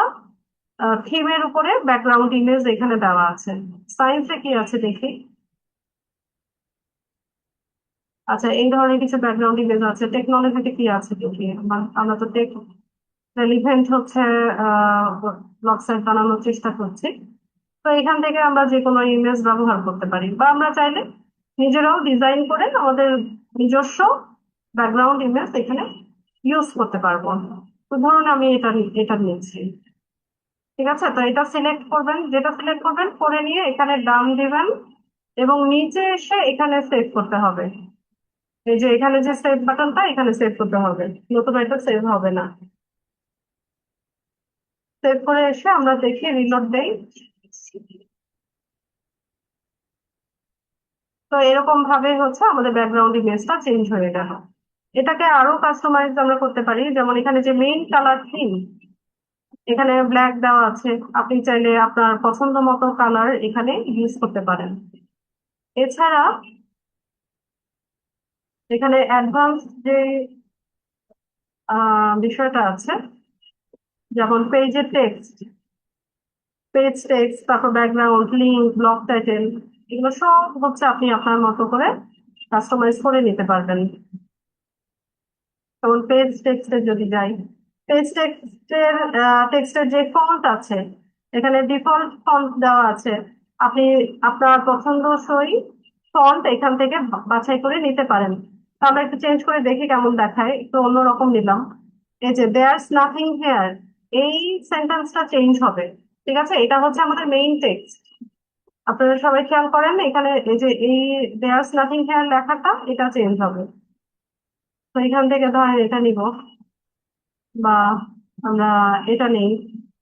A: থিমের উপরে ব্যাকগ্রাউন্ড ইমেজ এখানে দেওয়া আছে। সায়েন্সে কি আছে দেখি। আচ্ছা, এই ধরনের কিছু ব্যাকগ্রাউন্ড ইমেজ আছে। টেকনোলজিতে কি আছে দেখি। আমরা তো টেক রেলিভেন্ট হচ্ছে ব্লগ সাইট বানানোর চেষ্টা করছি। তো এখান থেকে আমরা যে কোনো ইমেজ ব্যবহার করতে পারি, বা আমরা চাইলে নিজেরাও ডিজাইন করে আমাদের নিজস্ব ব্যাকগ্রাউন্ড ইমেজ এখানে ইউজ করতে পারবো। তো ধরুন আমি এটা এটা নিচ্ছি, ঠিক আছে। তো এটা সিলেক্ট করবেন, যেটা সিলেক্ট করবেন করে নিয়ে এখানে ডান দিবেন এবং নিচে এসে এখানে সেভ করতে হবে। এই যে এখানে যে সেভ বাটনটা, এখানে সেভ করতে হবে, নতুবা এটা সেভ হবে না। সেভ করে এসে আমরা দেখি, রিলোড দেই। তো এরকম ভাবে হচ্ছে আমাদের ব্যাকগ্রাউন্ড ইমেজটা চেঞ্জ হয়ে গেল। এটাকে আরো কাস্টমাইজ আমরা করতে পারি, যেমন এখানে যে মেইন কালার থিম, এখানে ব্ল্যাক দেওয়া আছে, আপনি চাইলে আপনার পছন্দ মতো কালার এখানে ইউজ করতে পারেন। এছাড়া এখানে অ্যাডভান্স যে বিষয়টা আছে, যেমন পেজের টেক্সট, পেজ টেক্সট, তারপর ব্যাকগ্রাউন্ড, লিঙ্ক, ব্লগ টাইটেল, এগুলো সব হচ্ছে আপনি আপনার মতো করে কাস্টমাইজ করে নিতে পারবেন। যেমন পেজ টেক্সটে যদি যাই, পেজ টেক্সটের টেক্সটের যে ফন্ট আছে, এখানে ডিফল্ট ফন্ট দেওয়া আছে। আপনি আপনার পছন্দসই ফন্ট এখান থেকে বাছাই করে নিতে পারেন। তো আমরা একটু চেঞ্জ করে দেখি কেমন দেখায়, একটু অন্যরকম নিলাম। এই যে দেয়ার্স নাথিং হেয়ার, এই সেন্টেন্সটা চেঞ্জ হবে, ঠিক আছে। এটা হচ্ছে আমাদের মেইন টেক্সট। আপনারা সবাই খেয়াল করেন এখানে এই যে এই দেয়ার্স নাথিং হেয়ার লেখাটা, এটা চেঞ্জ হবে। তো এখান থেকে ধরেন এটা নিব, বা আমরা এটা নেই,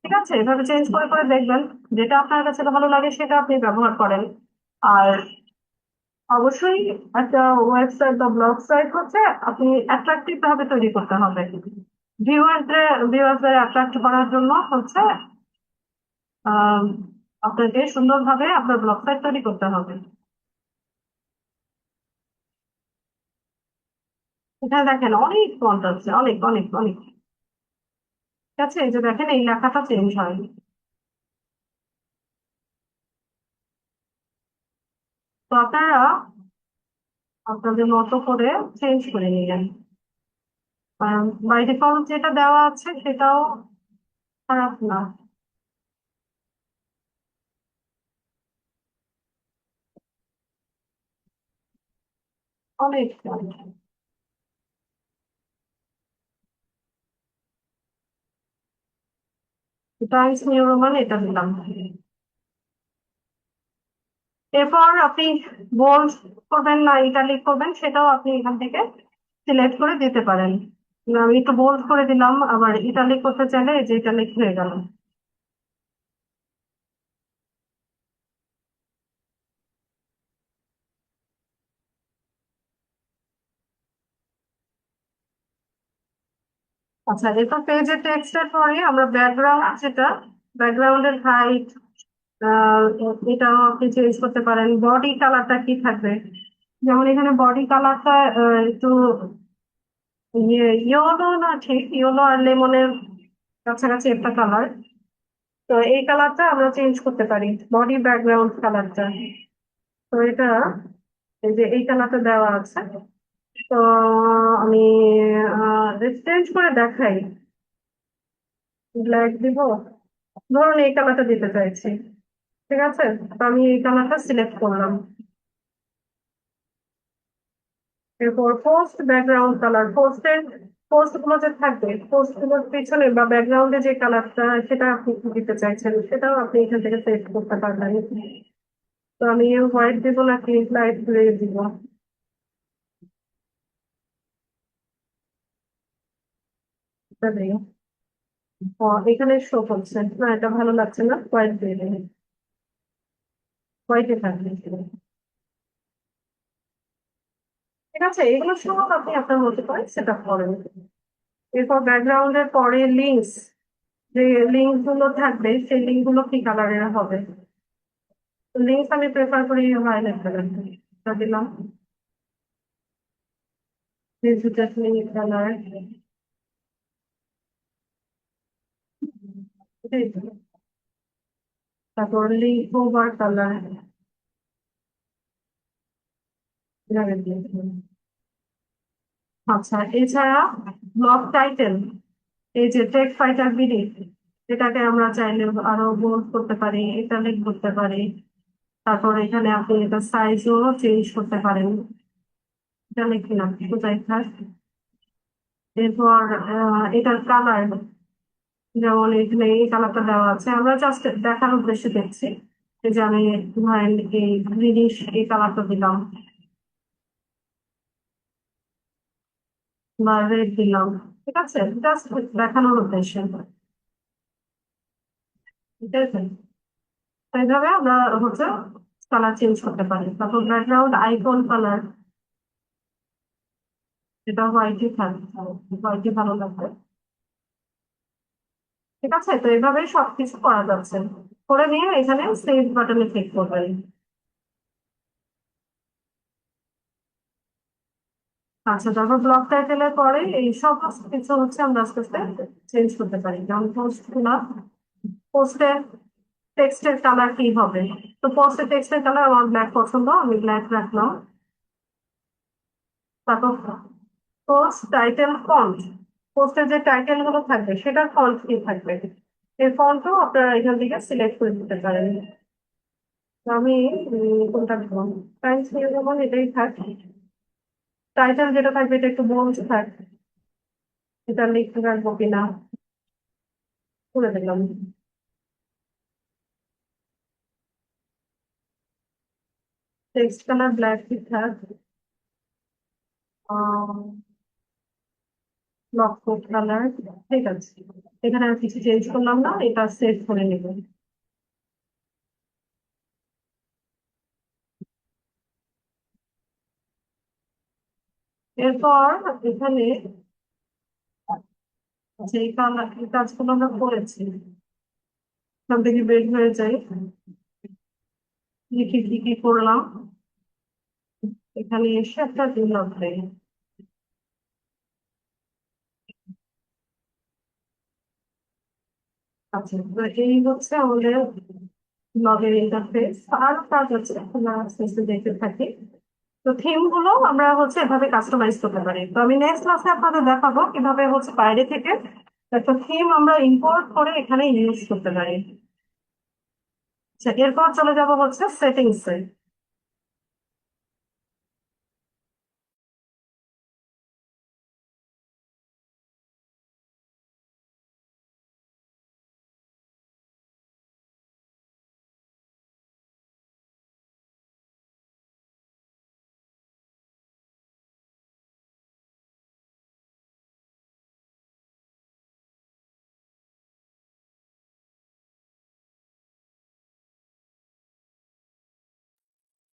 A: ঠিক আছে। এভাবে চেঞ্জ করে করে দেখবেন, যেটা আপনার কাছে ভালো লাগে সেটা আপনি ব্যবহার করেন। আর অবশ্যই একটা ওয়েবসাইট বা ব্লগ সাইট হচ্ছে আপনি অ্যাট্রাকটিভ ভাবে তৈরি করতে হবে। ভিউয়ারদের অ্যাট্রাক্ট করার জন্য হচ্ছে আহ আপনাকে সুন্দরভাবে আপনার ব্লগ সাইট তৈরি করতে হবে। এখানে দেখেন অনেক ফন্ট আছে, অনেক অনেক অনেক, ঠিক আছে। এই যে দেখেন এই লেখাটা চেঞ্জ হয়। তো আপনারা আপনাদের মতো করে চেঞ্জ করে নিলেন। বাই ডিফল্ট যেটা দেওয়া আছে সেটাও খারাপ না। অনেক টাইমস নিউ রোমান এটা দিলাম। এরপর আপনি বোল্ড করবেন না ইটালিক করবেন সেটাও আপনি এখান থেকে সিলেক্ট করে দিতে পারেন। আমি একটু বোল্ড করে দিলাম, আবার ইটালিক করতে চাইলে এই যে ইটালিক হয়ে গেল। আচ্ছা, এরপর পেজের টেক্সটের পরে আমরা ব্যাকগ্রাউন্ড যেটা, ব্যাকগ্রাউন্ডের হাইট, আহ এটাও আপনি চেঞ্জ করতে পারেন। বডি কালারটা কি থাকবে, যেমন এখানে বডি কালারটা একটু ইয়েলো, না ঠিক ইয়েলো আর লেমনের কাছাকাছি একটা কালার। তো এই কালারটা আমরা চেঞ্জ করতে পারি, বডি ব্যাকগ্রাউন্ড কালারটা। তো এটা এই যে এই কালারটা দেওয়া আছে। তো আমি চেঞ্জ করে দেখাই, ব্ল্যাক দিব, ধরুন এই কালারটা দিতে চাইছি। ঠিক আছে, তো আমি এই কালারটা সিলেক্ট করলাম। এরপর পোস্ট ব্যাকগ্রাউন্ড কালার, পোস্ট গুলো যে থাকবে, পোস্ট গুলোর পিছনে বা ব্যাকগ্রাউন্ডে যে কালারটা সেটা আপনি কি দিতে চাইছেন সেটাও আপনি এখান থেকে সেট করতে পারবেন। তো আমি হোয়াইট দিব নাকি লাইট গ্রে দিব, এটা দিই। এখানে শো করছে না, এটা ভালো লাগছে না, হোয়াইট দিয়ে দিই, হোয়াইটে থাকবে। ঠিক আছে, এগুলো সব আপনি আপনার মতো করে সেট আপ করেন। এরপর ব্যাকগ্রাউন্ডের পরে লিঙ্কস, যে লিঙ্ক গুলো থাকবে সেই লিঙ্ক গুলো কি কালারের হবে। লিঙ্কস আমি প্রেফার করি ভায়োলেট কালার, দিলাম ডিজিটাল লিঙ্ক কালার, এটাই তো। তারপর লিঙ্ক ওভার কালার লাগিয়ে দিয়েছি। আচ্ছা, এছাড়া ব্লগ টাইটেল, এই যে টেক ফাইটার বিডি, এটাকে আমরা চাইলে আরো বোল্ড করতে পারি, ইটালিক করতে পারি। তারপর এখানে আপনি এটা সাইজও চেঞ্জ করতে পারেন, এটা লিখলাম কোথায় থাক। এরপর এটার কালার, যেমন এখানে এই কালারটা দেওয়া আছে, আমরা জাস্ট দেখার উদ্দেশ্যে দেখছি। এই যে আমি ধরেন এই গ্রিনিশ এই কালারটা দিলাম বা রেড দিলাম। ঠিক আছে, জাস্ট দেখানোর উদ্দেশ্যে, ঠিক আছে। তো এইভাবে আমরা হচ্ছে কালার চেঞ্জ করতে পারি। তারপর ব্যাকগ্রাউন্ড আইকন কালার, যেটা হোয়াইটই থাকবে, হোয়াইটই ভালো লাগবে। ঠিক আছে, তো এইভাবেই সবকিছু করা যাচ্ছে। করে নিয়ে এখানে সেভ বাটনে ক্লিক করবেন। আচ্ছা, তারপর ব্লক টাইটেলের পরে এই সব কিছু হচ্ছে আমরা আস্তে আস্তে চেঞ্জ করতে পারি। যেমন পোস্ট গুলা, পোস্টের টেক্সটের কালার কি হবে। তো পোস্টের টেক্সটের কালার আমার ব্ল্যাক পছন্দ, আমি ব্ল্যাক রাখলাম। তারপর পোস্ট টাইটেল ফন্ট, পোস্টের যে টাইটেল গুলো থাকবে সেটার ফন্ট কি থাকবে, এই ফন্টও আপনারা এখান থেকে সিলেক্ট করে দিতে পারেন। তো আমি কোনটা দেবো, টাইমস নিয়ে যেমন এটাই থাক। টাইটেল যেটা থাকবে এটা একটু বোল্ড থাক, এটা লিখতে রাখবো কিনা, করে দিলাম। টেক্সট কালার ব্ল্যাক থাক। লক্ষ্য কালার, ঠিক আছে। এখানে আর কিছু চেঞ্জ করলাম না, এটা সেভ করে নেব। এরপর এখানে যে কালার কাজগুলো আমরা করেছি এখান থেকে বের হয়ে যাই, লিখে কি কি করলাম, এখানে এসে একটা দিলাম দেই। আচ্ছা, তো এই হচ্ছে আমাদের ব্লগের ইন্টারফেস। আর কাজ আছে, আমরা আস্তে আস্তে দেখতে থাকি। তো থিম গুলো আমরা হচ্ছে এভাবে কাস্টমাইজ করতে পারি। তো আমি নেক্সট ক্লাসে আপনাদের দেখাবো কিভাবে হচ্ছে বাইরে থেকে একটা থিম আমরা ইম্পোর্ট করে এখানে ইউজ করতে পারি। আচ্ছা, এরপর চলে যাব হচ্ছে সেটিংসে।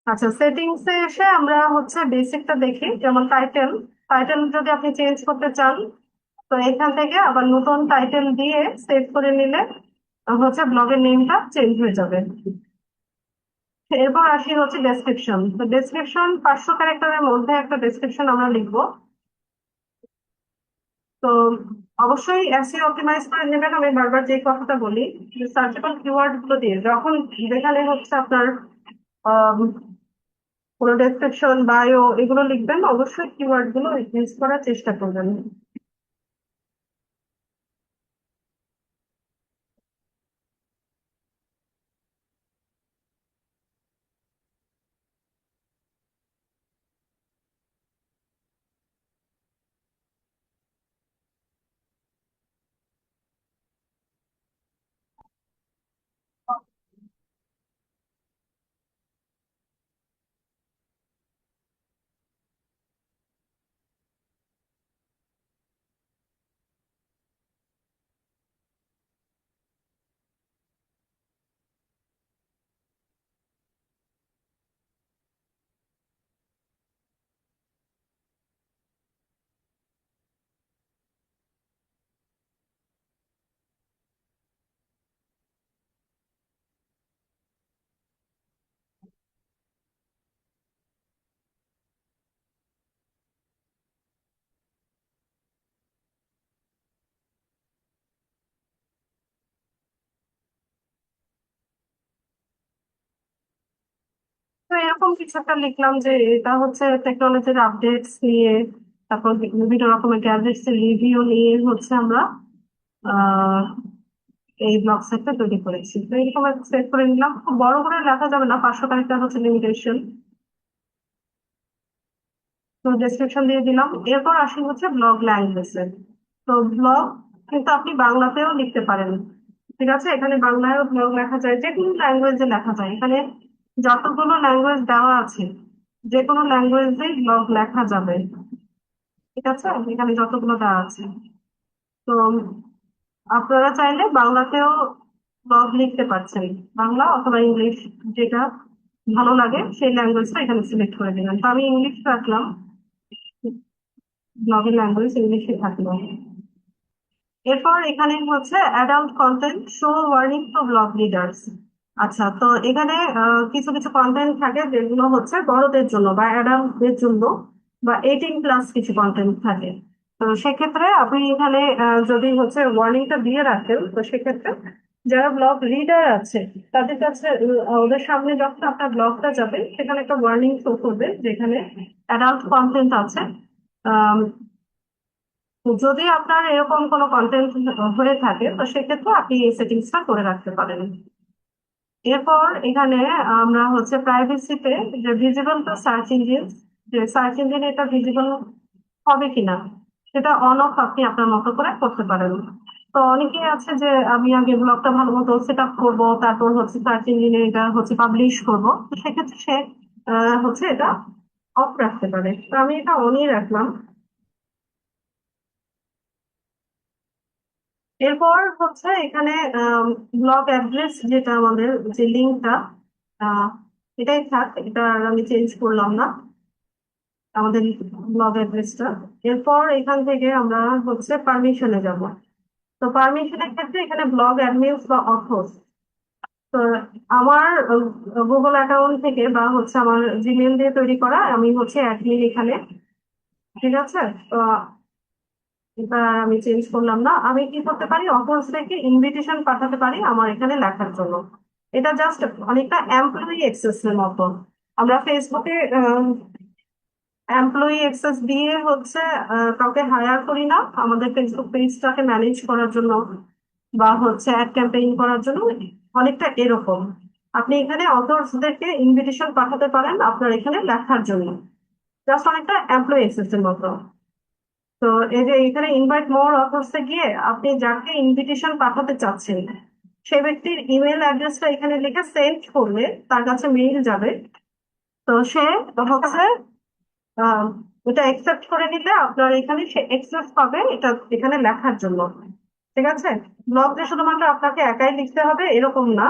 A: আচ্ছা, সেটিংসে এসে আমরা হচ্ছে বেসিকটা দেখি, যেমন টাইটেল। টাইটেল যদি আপনি চেঞ্জ করতে চান, তো এখান থেকে আবার নতুন টাইটেল দিয়ে সেভ করে নিলে হচ্ছে ব্লগের নেমটা চেঞ্জ হয়ে যাবে। এরপর আসি হচ্ছে ডেসক্রিপশন। তো ডেসক্রিপশন 500 ক্যারেক্টারের মধ্যে একটা ডেসক্রিপশন আমরা লিখবো। তো অবশ্যই এসইও অপটিমাইজ করে নেবেন। আমি বারবার যে কথাটা বলি, যে সার্চেবল কিওয়ার্ড গুলো দিয়ে যখন, যেখানে হচ্ছে আপনার আহ কোনো ডেসক্রিপশন, বায়ো এগুলো লিখবেন, অবশ্যই কিওয়ার্ড গুলো ইউজ করার চেষ্টা করবেন। তো এরকম কিছু একটা লিখলাম যে এটা হচ্ছে টেকনোলজির আপডেটস নিয়ে, তারপর বিভিন্ন রকমের গ্যাজেটস এর রিভিউ নিয়ে হচ্ছে আমরা আহ এই ব্লগ সেটটা তৈরি করেছি। তো এরকম একটা সেট করে নিলাম। খুব বড় করে লেখা যাবে না, 500 ক্যারেক্টার হচ্ছে লিমিটেশন। তো ডেসক্রিপশন দিয়ে দিলাম। এরপর আসি হচ্ছে ব্লগ ল্যাঙ্গুয়েজে। তো ব্লগ কিন্তু আপনি বাংলাতেও লিখতে পারেন। ঠিক আছে, এখানে বাংলায়ও ব্লগ লেখা যায়, যে কোনো ল্যাঙ্গুয়েজে লেখা যায়। এখানে যতগুলো ল্যাঙ্গুয়েজ দেওয়া আছে, যে কোনো ল্যাঙ্গুয়েজেই ব্লগ লেখা যাবে। ঠিক আছে, এখানে যতগুলো দেওয়া আছে। তো আপনারা চাইলে বাংলাতেও ব্লগ লিখতে পারছেন, বাংলা অথবা ইংলিশ, যেটা ভালো লাগে সেই ল্যাঙ্গুয়েজটা এখানে সিলেক্ট করে দিলাম। তো আমি ইংলিশ রাখলাম, ব্লগের ল্যাঙ্গুয়েজ ইংলিশে থাকলো। এরপর এখানে হচ্ছে adult content show warning to blog leaders. আচ্ছা, তো এখানে কিছু কিছু কন্টেন্ট থাকে যেগুলো হচ্ছে বড়দের জন্য বা অ্যাডাল্টদের জন্য, বা 18+ কিছু কন্টেন্ট থাকে। তো সেক্ষেত্রে আপনি এখানে যদি হচ্ছে ওয়ার্নিংটা দিয়ে রাখেন, তো সেক্ষেত্রে যারা ব্লগ লিডার আছে তাদের কাছে, ওদের সামনে যখন আপনার ব্লগটা যাবে, সেখানে একটা ওয়ার্নিং শো করবে যেখানে অ্যাডাল্ট কন্টেন্ট আছে। তো যদি আপনার এরকম কোনো কন্টেন্ট হয়ে থাকে, তো সেক্ষেত্রে আপনি এই সেটিংসটা করে রাখতে পারেন। এরপর এখানে আমরা হচ্ছে প্রাইভেসিতে, যে ভিজিবল টু সার্চ ইঞ্জিন, যে সার্চ ইঞ্জিনে এটা ভিজিবল হবে কিনা, সেটা অন অফ আপনি আপনার মতো করে করতে পারেন। তো অনেকেই আছে যে আমি আগে ব্লগটা ভালো মতো সেট আপ করবো, তারপর হচ্ছে সার্চ ইঞ্জিনে এটা হচ্ছে পাবলিশ করব। তো সেক্ষেত্রে সে হচ্ছে এটা অফ রাখতে পারে। তো আমি এটা অনই রাখলাম। এরপর হচ্ছে এখানে ব্লগ অ্যাড্রেস, যেটা আমাদের যে লিঙ্কটা, এটাই থাক, এটা আর আমি চেঞ্জ করলাম না, আমাদের ব্লগ অ্যাড্রেসটা। এরপর এখান থেকে আমরা হচ্ছে পারমিশনে যাব। তো পারমিশনের ক্ষেত্রে এখানে ব্লগ অ্যাডমিনস বা অথর্স। তো আমার গুগল অ্যাকাউন্ট থেকে বা হচ্ছে আমার জিমেল দিয়ে তৈরি করা, আমি হচ্ছে অ্যাডমিন এখানে। ঠিক আছে, তো এটা আমি চেঞ্জ করলাম না। আমি কি করতে পারি, অথর্স থেকে ইনভিটেশন পাঠাতে পারি আমার এখানে লেখার জন্য। এটা জাস্ট অনেকটা এমপ্লয়ি অ্যাক্সেস এর মতো। আমরা ফেসবুকে এমপ্লয়ি অ্যাক্সেস দিয়ে হচ্ছে কাউকে হায়ার করি না আমাদের ফেসবুক পেজটাকে ম্যানেজ করার জন্য বা হচ্ছে অ্যাড ক্যাম্পেইন করার জন্য। অনেকটা এরকম আপনি এখানে অথর্সদেরকে ইনভিটেশন পাঠাতে পারেন আপনার এখানে লেখার জন্য, জাস্ট অনেকটা এমপ্লয়ি অ্যাক্সেস এর মতো। তো এই যে এখানে ইনভাইট মোর অথর্সে গিয়ে আপনি যাকে ইনভিটেশন পাঠাতে চাচ্ছেন, সেই ব্যক্তির ইমেল অ্যাড্রেসটা এখানে লিখে সেন্ড করলে তার কাছে মেইল যাবে। তো সে হচ্ছে আহ, এটা একসেপ্ট করে নিলে আপনার এখানে সে অ্যাক্সেস পাবে এটা এখানে লেখার জন্য। ঠিক আছে, ব্লগ যে শুধুমাত্র আপনাকে একাই লিখতে হবে এরকম না।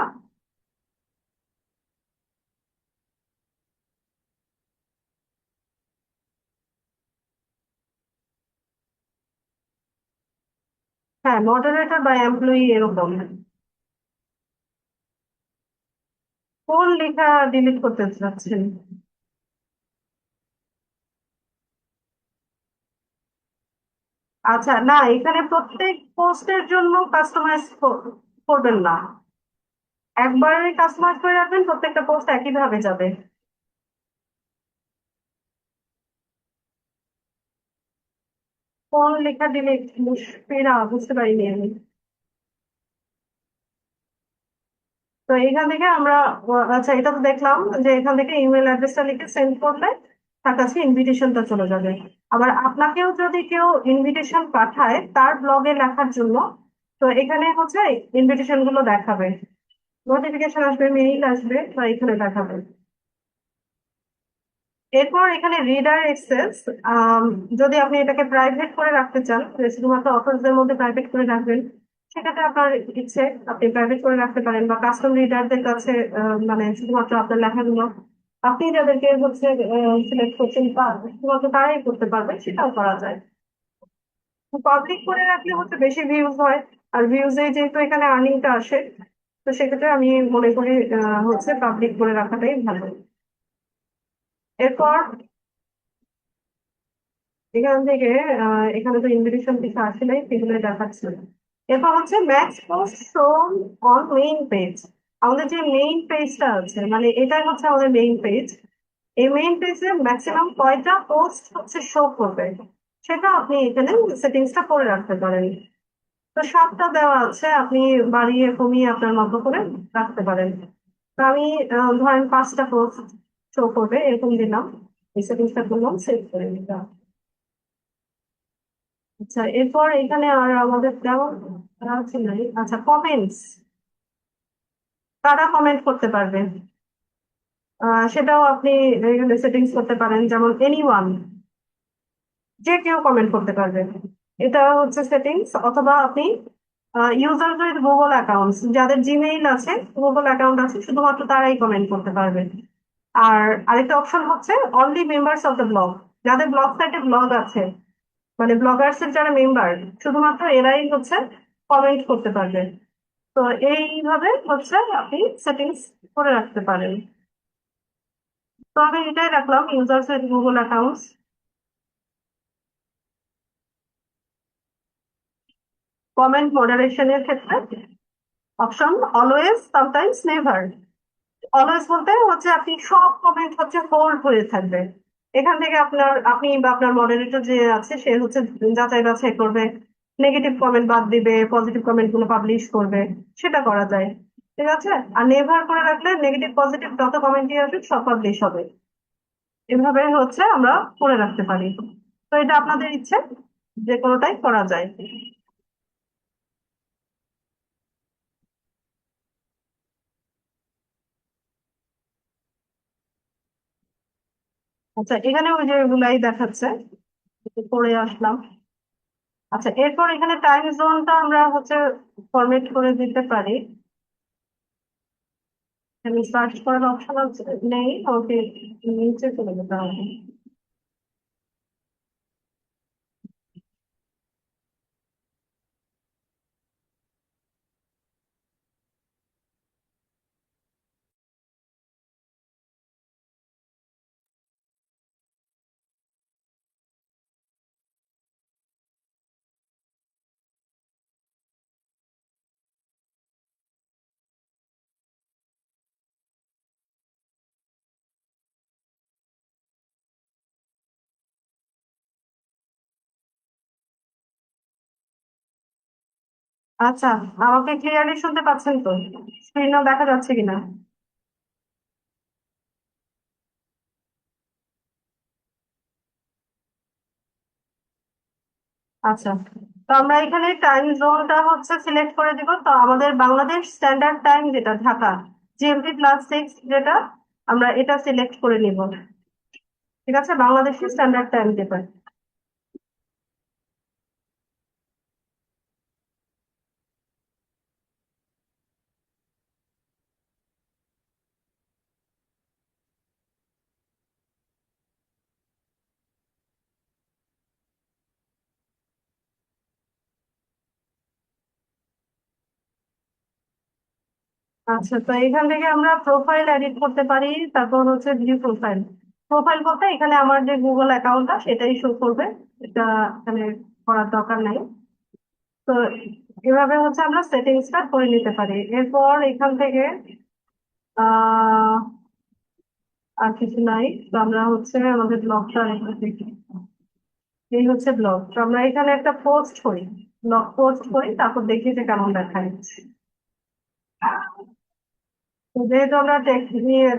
A: হ্যাঁ, মডারেটর বা এমপ্লয়ি এরকম। কোন লেখা ডিলিট করতে চাচ্ছেন? আচ্ছা, না, এখানে প্রত্যেক পোস্টের জন্য কাস্টমাইজ করবেন না। একবারে কাস্টমাইজ করে রাখবেন, প্রত্যেকটা পোস্ট একই ভাবে যাবে। কোন লেখা ডিলিট? মুশফিরা, বুঝতে পারিনি আমি। তো এখান থেকে আমরা আচ্ছা, এটা তো দেখলাম যে এখান থেকে ইমেল অ্যাড্রেসটা লিখে সেন্ড করলে তার কাছে ইনভিটেশনটা চলে যাবে। আবার আপনাকেও যদি কেউ ইনভিটেশন পাঠায় তার ব্লগে লেখার জন্য, তো এখানে হচ্ছে ইনভিটেশন গুলো দেখাবে, নোটিফিকেশন আসবে, মেইল আসবে, বা এখানে দেখাবে। এরপর এখানে রিডার অ্যাক্সেস, যদি আপনি এটাকে প্রাইভেট করে রাখতে চান, যে শুধুমাত্র অথরদের মধ্যে প্রাইভেট করে রাখবেন, সেক্ষেত্রে আপনার ইচ্ছে, আপনি প্রাইভেট করে রাখতে পারেন, বা কাস্টম রিডারদের কাছে মানে শুধুমাত্র আপনার লেখাগুলো আপনি যাদেরকে হচ্ছে সিলেক্ট করছেন শুধুমাত্র তারাই করতে পারবে, সেটাও করা যায়। পাবলিক করে রাখলে হচ্ছে বেশি ভিউজ হয়, আর ভিউজে যেহেতু এখানে আর্নিংটা আসে, তো সেক্ষেত্রে আমি মনে করি হচ্ছে পাবলিক করে রাখাটাই ভালো। এরপর এখান থেকে এখানে তো ইনভিটেশন কিছু আসে নাই, সেগুলো দেখাচ্ছে না। এরপর হচ্ছে ম্যাক্স পোস্ট শোন অন মেইন পেজ। আমাদের যে মেইন পেজটা আছে, মানে এটাই হচ্ছে আমাদের মেইন পেজ। এই মেইন পেজে ম্যাক্সিমাম কয়টা পোস্ট হচ্ছে শো করবে, সেটা আপনি এখানে সেটিংসটা করে রাখতে পারেন। তো 7টা দেওয়া আছে, আপনি বাড়িয়ে কমিয়ে আপনার মতো করে রাখতে পারেন। তো আমি ধরেন 5টা পোস্ট শো করবে এরকম দিলাম, এই সেটিংসটা করলাম, সেভ করে নিলাম। আচ্ছা, এরপর এখানে আর আমাদের তেমন আছে নাই। আচ্ছা, কমেন্টস, কারা কমেন্ট করতে পারবে সেটাও আপনি এখানে সেটিংস করতে পারেন, যেমন এনিওয়ান, যে কেউ কমেন্ট করতে পারবে। এটা হচ্ছে সেটিংস। অথবা আপনি ইউজার উইথ গুগল অ্যাকাউন্টস, যাদের জিমেইল আছে, গুগল অ্যাকাউন্ট আছে, শুধুমাত্র তারাই কমেন্ট করতে পারবে। আর আরেকটা অপশন হচ্ছে only members of the blog, যাদের ব্লগ সাইটে ব্লগ আছে, মানে ব্লগার্স এর যারা মেম্বার, শুধুমাত্র এরাই হচ্ছে কমেন্ট করতে পারবে। তো এইভাবে হচ্ছে আপনি সেটিংস করে রাখতে পারেন। তো আমি এটাই রাখলাম, users with Google accounts. Comment মডারেশনের ক্ষেত্রে option always, sometimes, never. Always বলতে হচ্ছে আপনি সব কমেন্ট হচ্ছে হোল্ড হয়ে থাকবে। এখান থেকে আপনি বা আপনার মডারেটর যে আছে সে হচ্ছে যাচাই বাছাই করবে, নেগেটিভ কমেন্ট বাদ দিবে, পজিটিভ কমেন্ট গুলো পাবলিশ করবে, সেটা করা যায়। ঠিক আছে। আর নেভার করে রাখলে নেগেটিভ পজিটিভ যত কমেন্টই আসুক সব পাবলিশ হবে। এভাবে হচ্ছে আমরা করে রাখতে পারি। তো এটা আপনাদের ইচ্ছে, যে কোনোটাই করা যায়। আচ্ছা, এখানে ওই যে এগুলাই দেখাচ্ছে, একটু করে আসলাম। আচ্ছা, এরপর এখানে টাইম জোনটা আমরা হচ্ছে ফরমেট করে দিতে পারি। এখানে সার্চ করার অপশন আছে, নেই, ওকে, নিচে চলে যেতে হবে। আচ্ছা, আমাকে ক্লিয়ারলি শুনতে পাচ্ছেন তো? স্ক্রিনও দেখা যাচ্ছে কিনা? আচ্ছা, তো আমরা এখানে টাইম জোনটা হচ্ছে সিলেক্ট করে দিব। তো আমাদের বাংলাদেশ স্ট্যান্ডার্ড টাইম, যেটা ঢাকা, GMT+6, যেটা আমরা এটা সিলেক্ট করে নিব। ঠিক আছে, বাংলাদেশের স্ট্যান্ডার্ড টাইম যেটা। আচ্ছা, তো এখান থেকে আমরা প্রোফাইল এডিট করতে পারি। তারপর হচ্ছে ভিউ প্রোফাইল। প্রোফাইল বলতে এখানে আমার যে গুগল অ্যাকাউন্টটা সেটাই শো করবে। এটা এখানে করার দরকার নাই। তো এভাবে হচ্ছে আমরা সেটিংসটা করে নিতে পারি। এরপর এখান থেকে আহ আর কিছু নাই। তো আমরা হচ্ছে আমাদের ব্লগটা দেখি। এই হচ্ছে ব্লগ। তো আমরা এখানে একটা পোস্ট করি, ব্লগ পোস্ট করি, তারপর দেখি যে কেমন দেখায়। তো যেহেতু আমরা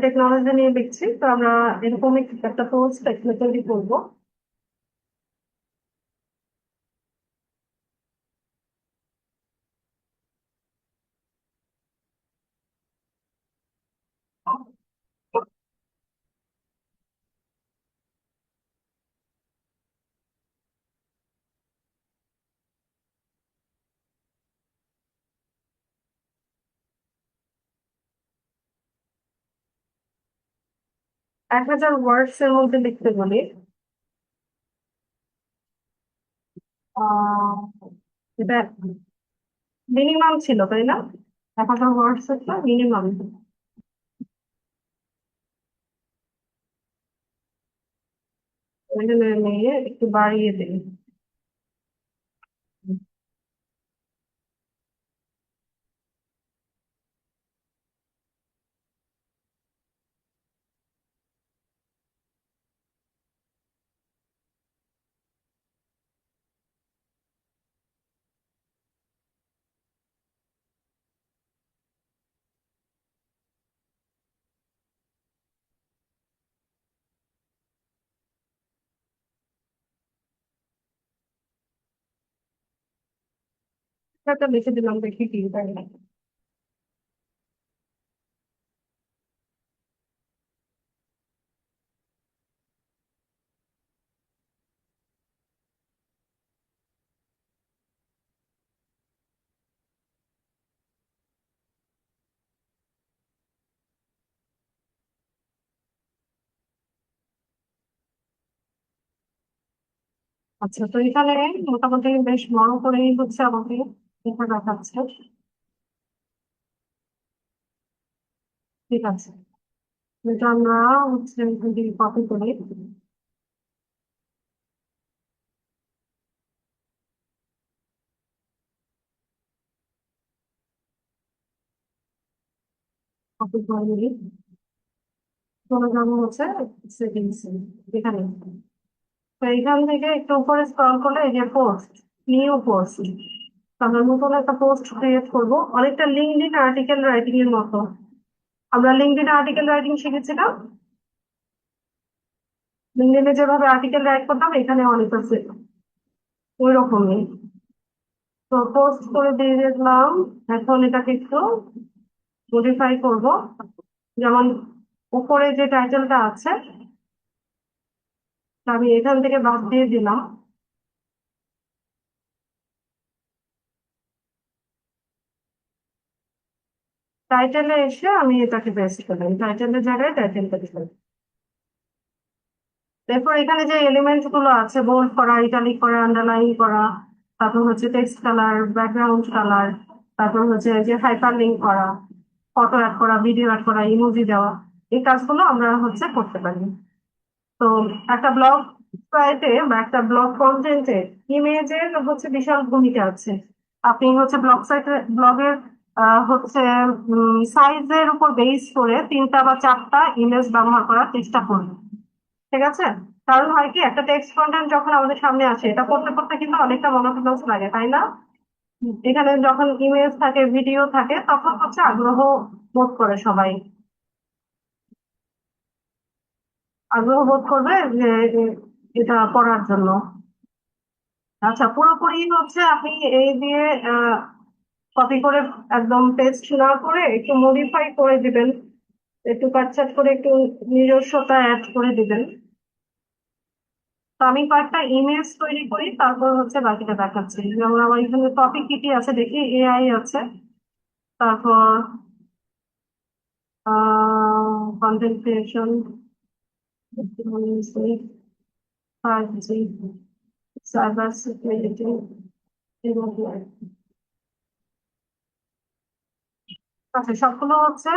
A: টেকনোলজি নিয়ে লিখছি, তো আমরা এরকমই একটা পোস্ট তৈরি করবো। এক হাজার ওয়ার্ডস এর মধ্যে লিখতে বলি। আহ এটা মিনিমাম ছিল, তাই না? 1,000 ওয়ার্ডস একটা মিনিমাম। এখানে নিয়ে একটু বাড়িয়ে দিই। একটা লিখে দিলাম, দেখি কি তাই না। আচ্ছা, তো এখানে মোটামুটি বেশ বড় করেই হচ্ছে আমাকে লেখা দেখাচ্ছে। ঠিক আছে, এটা আমরা হচ্ছে যদি কপি করি, কপি করে নিই। চলে যাবো হচ্ছে সেটিংস এখানে। তো এখান থেকে একটু উপরে স্ক্রল করলে এই যে পোস্ট, নিউ পোস্ট। আমরা নতুন একটা পোস্ট ক্রিয়েট করব, অনেকটা লিঙ্কডইন আর্টিকেল রাইটিং এর মতো। আমরা লিঙ্কডইন আর্টিকেল রাইটিং শিখেছিলাম, লিঙ্কডইনে যেভাবে আর্টিকেল রাইট করতাম এখানে অনেকটা ওই রকমই। তো পোস্ট করে দিয়ে দেখলাম। এখন এটাকে একটু মডিফাই করব। যেমন উপরে যে টাইটেলটা আছে, তা আমি এখান থেকে বাদ দিয়ে দিলাম। টাইটেলে এসে আমি এটাকে বেস করলাম, টাইটেলের জায়গায় টাইটেলটা দিলাম। এরপর এখানে যে এলিমেন্ট গুলো আছে, বোল্ড করা, ইটালিক করা, আন্ডারলাইন করা, তারপর হচ্ছে টেক্সট কালার, ব্যাকগ্রাউন্ড কালার, তারপর হচ্ছে যে হাইপার লিঙ্ক করা, ফটো অ্যাড করা, ভিডিও অ্যাড করা, ইমোজি দেওয়া, এই কাজগুলো আমরা হচ্ছে করতে পারি। তো একটা ব্লগ সাইটে বা একটা ব্লগ কন্টেন্টে ইমেজের হচ্ছে বিশাল ভূমিকা আছে। আপনি হচ্ছে ব্লগের হচ্ছে সাইজের উপর বেস করে 3টা বা 4টা ইমেজ ব্যবহার করার চেষ্টা করবেন। ঠিক আছে? কারণ হয় কি, একটা টেক্সট কন্টেন্ট যখন আমাদের সামনে আসে, এটা পড়তে পড়তে কিন্তু অনেকটা মনোটোনাস লাগে, তাই না? এখানে যখন ইমেজ থাকে, ভিডিও থাকে, তখন হচ্ছে আগ্রহ বোধ করে সবাই, আগ্রহ বোধ করবে যে এটা পড়ার জন্য। আচ্ছা, পুরোপুরি হচ্ছে আপনি এই দিয়ে কপি করে একদম পেস্ট না করে একটু মডিফাই করে দিবেন, একটু কাটছাট করে একটু নিজস্বতা অ্যাড করে দিবেন। তো আমি কয়েকটা ইমেজ তৈরি করি, তারপর হচ্ছে বাকিটা দেখাচ্ছি। যেমন আমার এখানে টপিক কি কি আছে দেখি, এআই আছে, তারপর content creation, 5G, cyber security, আচ্ছা, সবগুলো হচ্ছে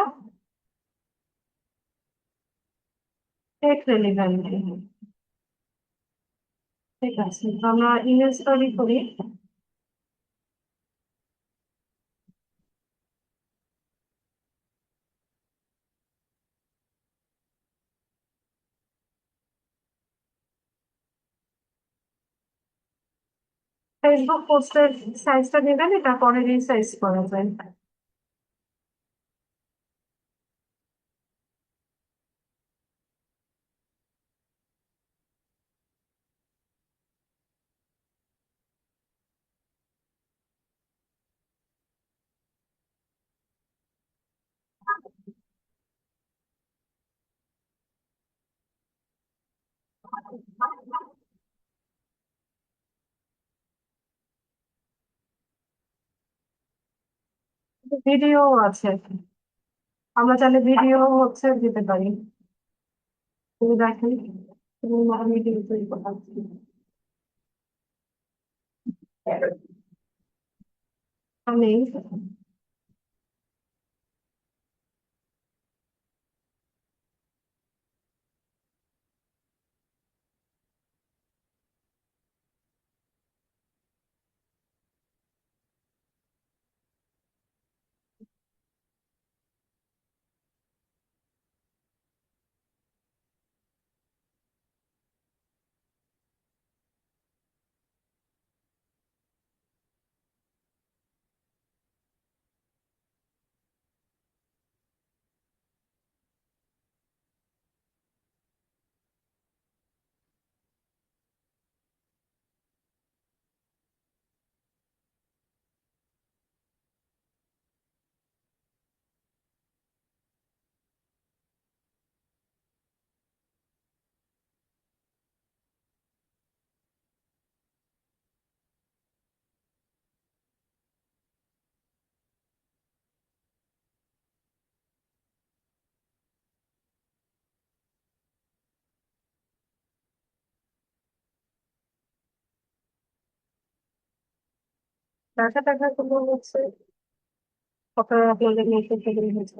A: টেক রেলিভেন্ট। ঠিক আছে, তো আমরা ইমেজ তৈরি করি। ফেসবুক পোস্টের সাইজটা নেবেন, এটা পরে রিসাইজ করা যায়। ভিডিও আছে, আমরা চাইলে ভিডিও হচ্ছে দিতে পারি। তুমি দেখেন, তুমি ভিডিও তৈরি করতে পারছি। আমি দেখা দেখা কোনো হচ্ছে কথা আপনাদের মেসেজ থেকে হচ্ছে।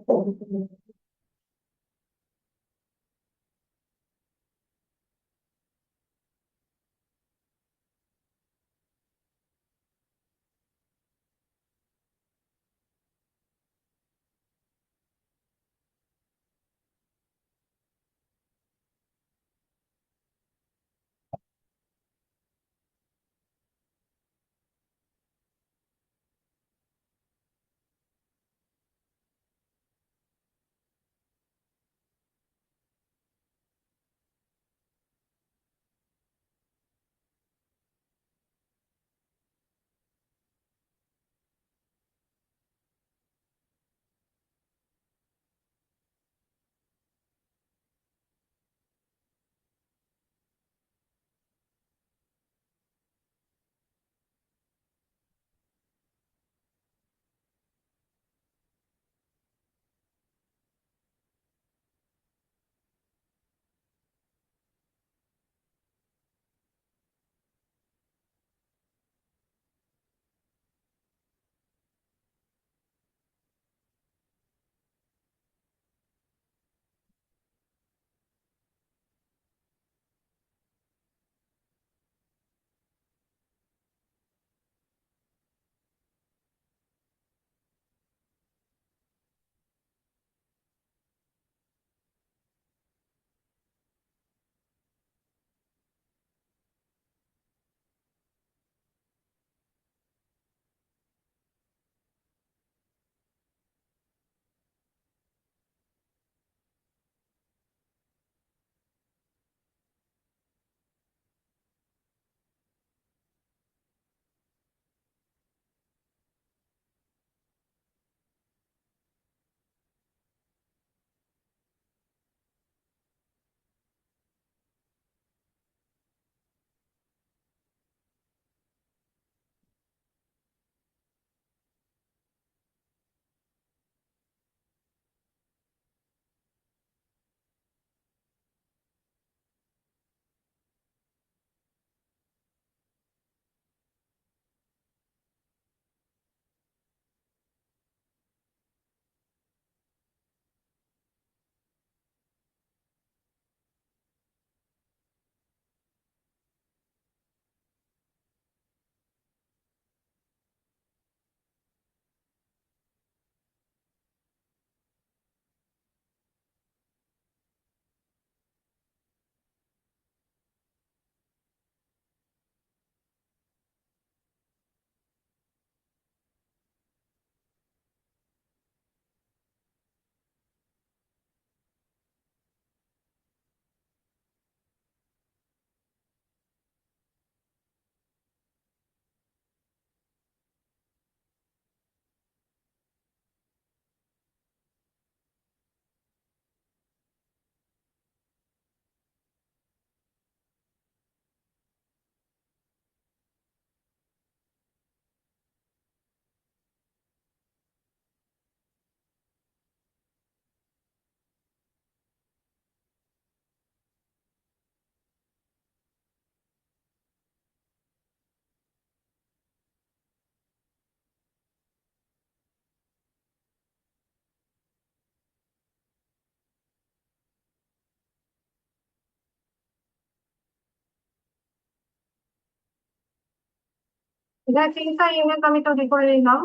A: এটা 3টা ইমেজ আমি তৈরি করে নিলাম।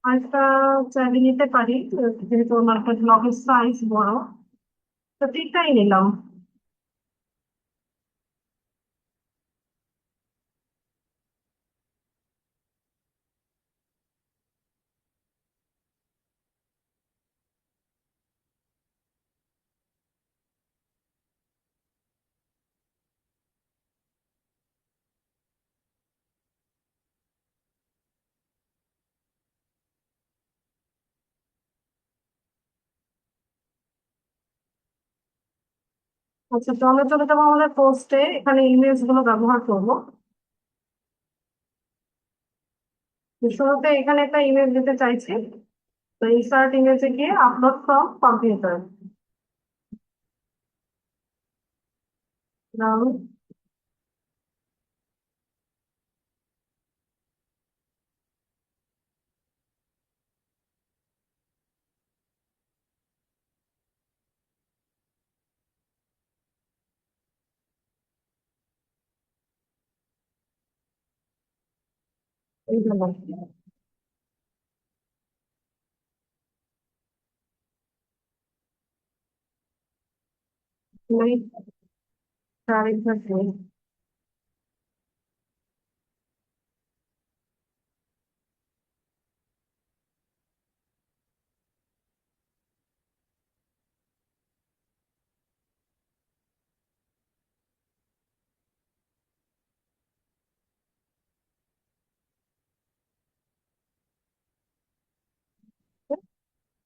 A: আরেকটা চাইলে নিতে পারি, যেহেতু আমার ব্লগের সাইজ বড়, তো 3টাই নিলাম। আচ্ছা, তো আমরা চলে যাবো আমাদের পোস্টে, এখানে ইমেজ গুলো ব্যবহার করবো। তো শুরুতে এখানে একটা ইমেজ দিতে চাইছি, তো ইনসার্ট ইমেজে গিয়ে আপলোড ফ্রম কম্পিউটার নাম। এই জন্য তারিখ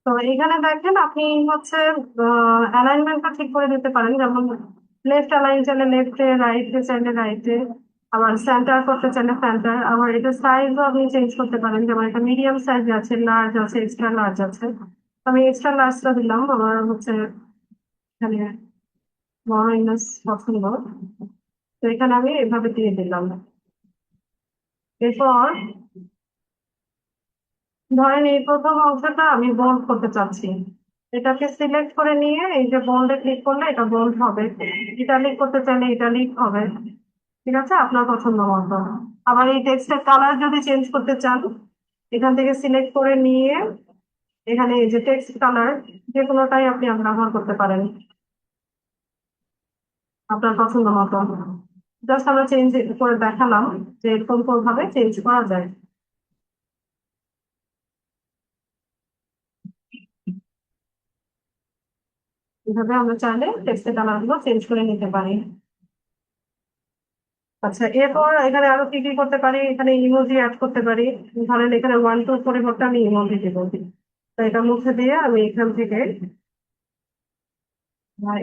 A: তো এখানে দেখেন আপনি হচ্ছে অ্যালাইনমেন্টটা ঠিক করে দিতে পারেন, যেমন লেফট অ্যালাইন চাইলে লেফটে, রাইটে চাইলে রাইটে, আবার সেন্টার করতে চাইলে সেন্টার, আবার এটা সাইজও আপনি চেঞ্জ করতে পারেন, যেমন এটা মিডিয়াম সাইজ আছে, লার্জ আছে, এক্সট্রা লার্জ আছে। তো আমি এক্সট্রা লার্জটা দিলাম, আমার হচ্ছে এখানে বড় ইমেজ পছন্দ, তো এখানে আমি এভাবে দিয়ে দিলাম। এরপর ধরেন এই প্রথম অংশটা আমি বোল্ড করতে চাচ্ছি, এটাকে সিলেক্ট করে নিয়ে এই যে বোল্ডে ক্লিক করলে এটা বোল্ড হবে, ইটালিক করতে চাইলে ইটালিক হবে। ঠিক আছে, আপনার পছন্দ মতো। আবার এই টেক্সটের কালার যদি চেঞ্জ করতে চান, এখান থেকে সিলেক্ট করে নিয়ে এখানে এই যে টেক্সট কালার, যে কোনোটাই আপনি ব্যবহার করতে পারেন আপনার পছন্দ মতো। জাস্ট আমরা চেঞ্জ করে দেখালাম যে এরকম কোন ভাবে চেঞ্জ করা যায়। এভাবে আমরা চাইলে টেক্সটের কালার গুলো চেঞ্জ করে নিতে পারি। আচ্ছা, এরপর এখানে আরো কি কি করতে পারি, এখানে ইমোজি অ্যাড করতে পারি। ধরেন এখানে 1 2 পরিবর্তে আমি ইমোজি দেবো, তো এটা মুছে দিয়ে আমি এখান থেকে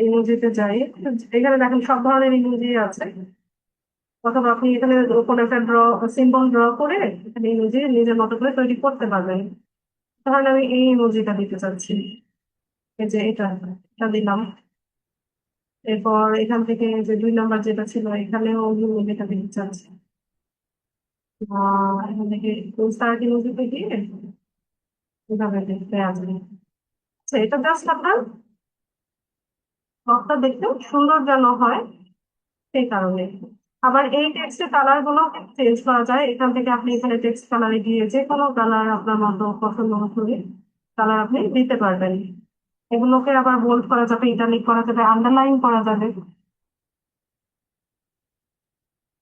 A: ইমোজিতে যাই। এখানে দেখেন সব ধরনের ইমোজি আছে, অথবা আপনি এখানে কোনো একটা সিম্বল ড্র করে এখানে ইমোজি নিজের মতো করে তৈরি করতে পারবেন। ধরেন আমি এই ইমোজিটা দিতে চাচ্ছি, এই যে এটা দিলাম। এরপর এখান থেকে যে 2 নাম্বার যেটা ছিল, এখানেও ইমোজিটা দিতে চাচ্ছি। এখান থেকে স্টার্ট ইমোজিতে গিয়ে এভাবে দেখতে আসবে। আচ্ছা, এটা জাস্ট আপনার ব্লগটা দেখতে সুন্দর যেন হয় সেই কারণে। আবার এই টেক্সটের কালার গুলো চেঞ্জ করা যায়, এখান থেকে আপনি এখানে টেক্সট কালারে গিয়ে যে কোনো কালার আপনার মতো পছন্দ মতো কালার আপনি দিতে পারবেন। এগুলোকে আবার বোল্ড করা যাবে, ইটালিক করা যাবে, আন্ডারলাইন করা যাবে।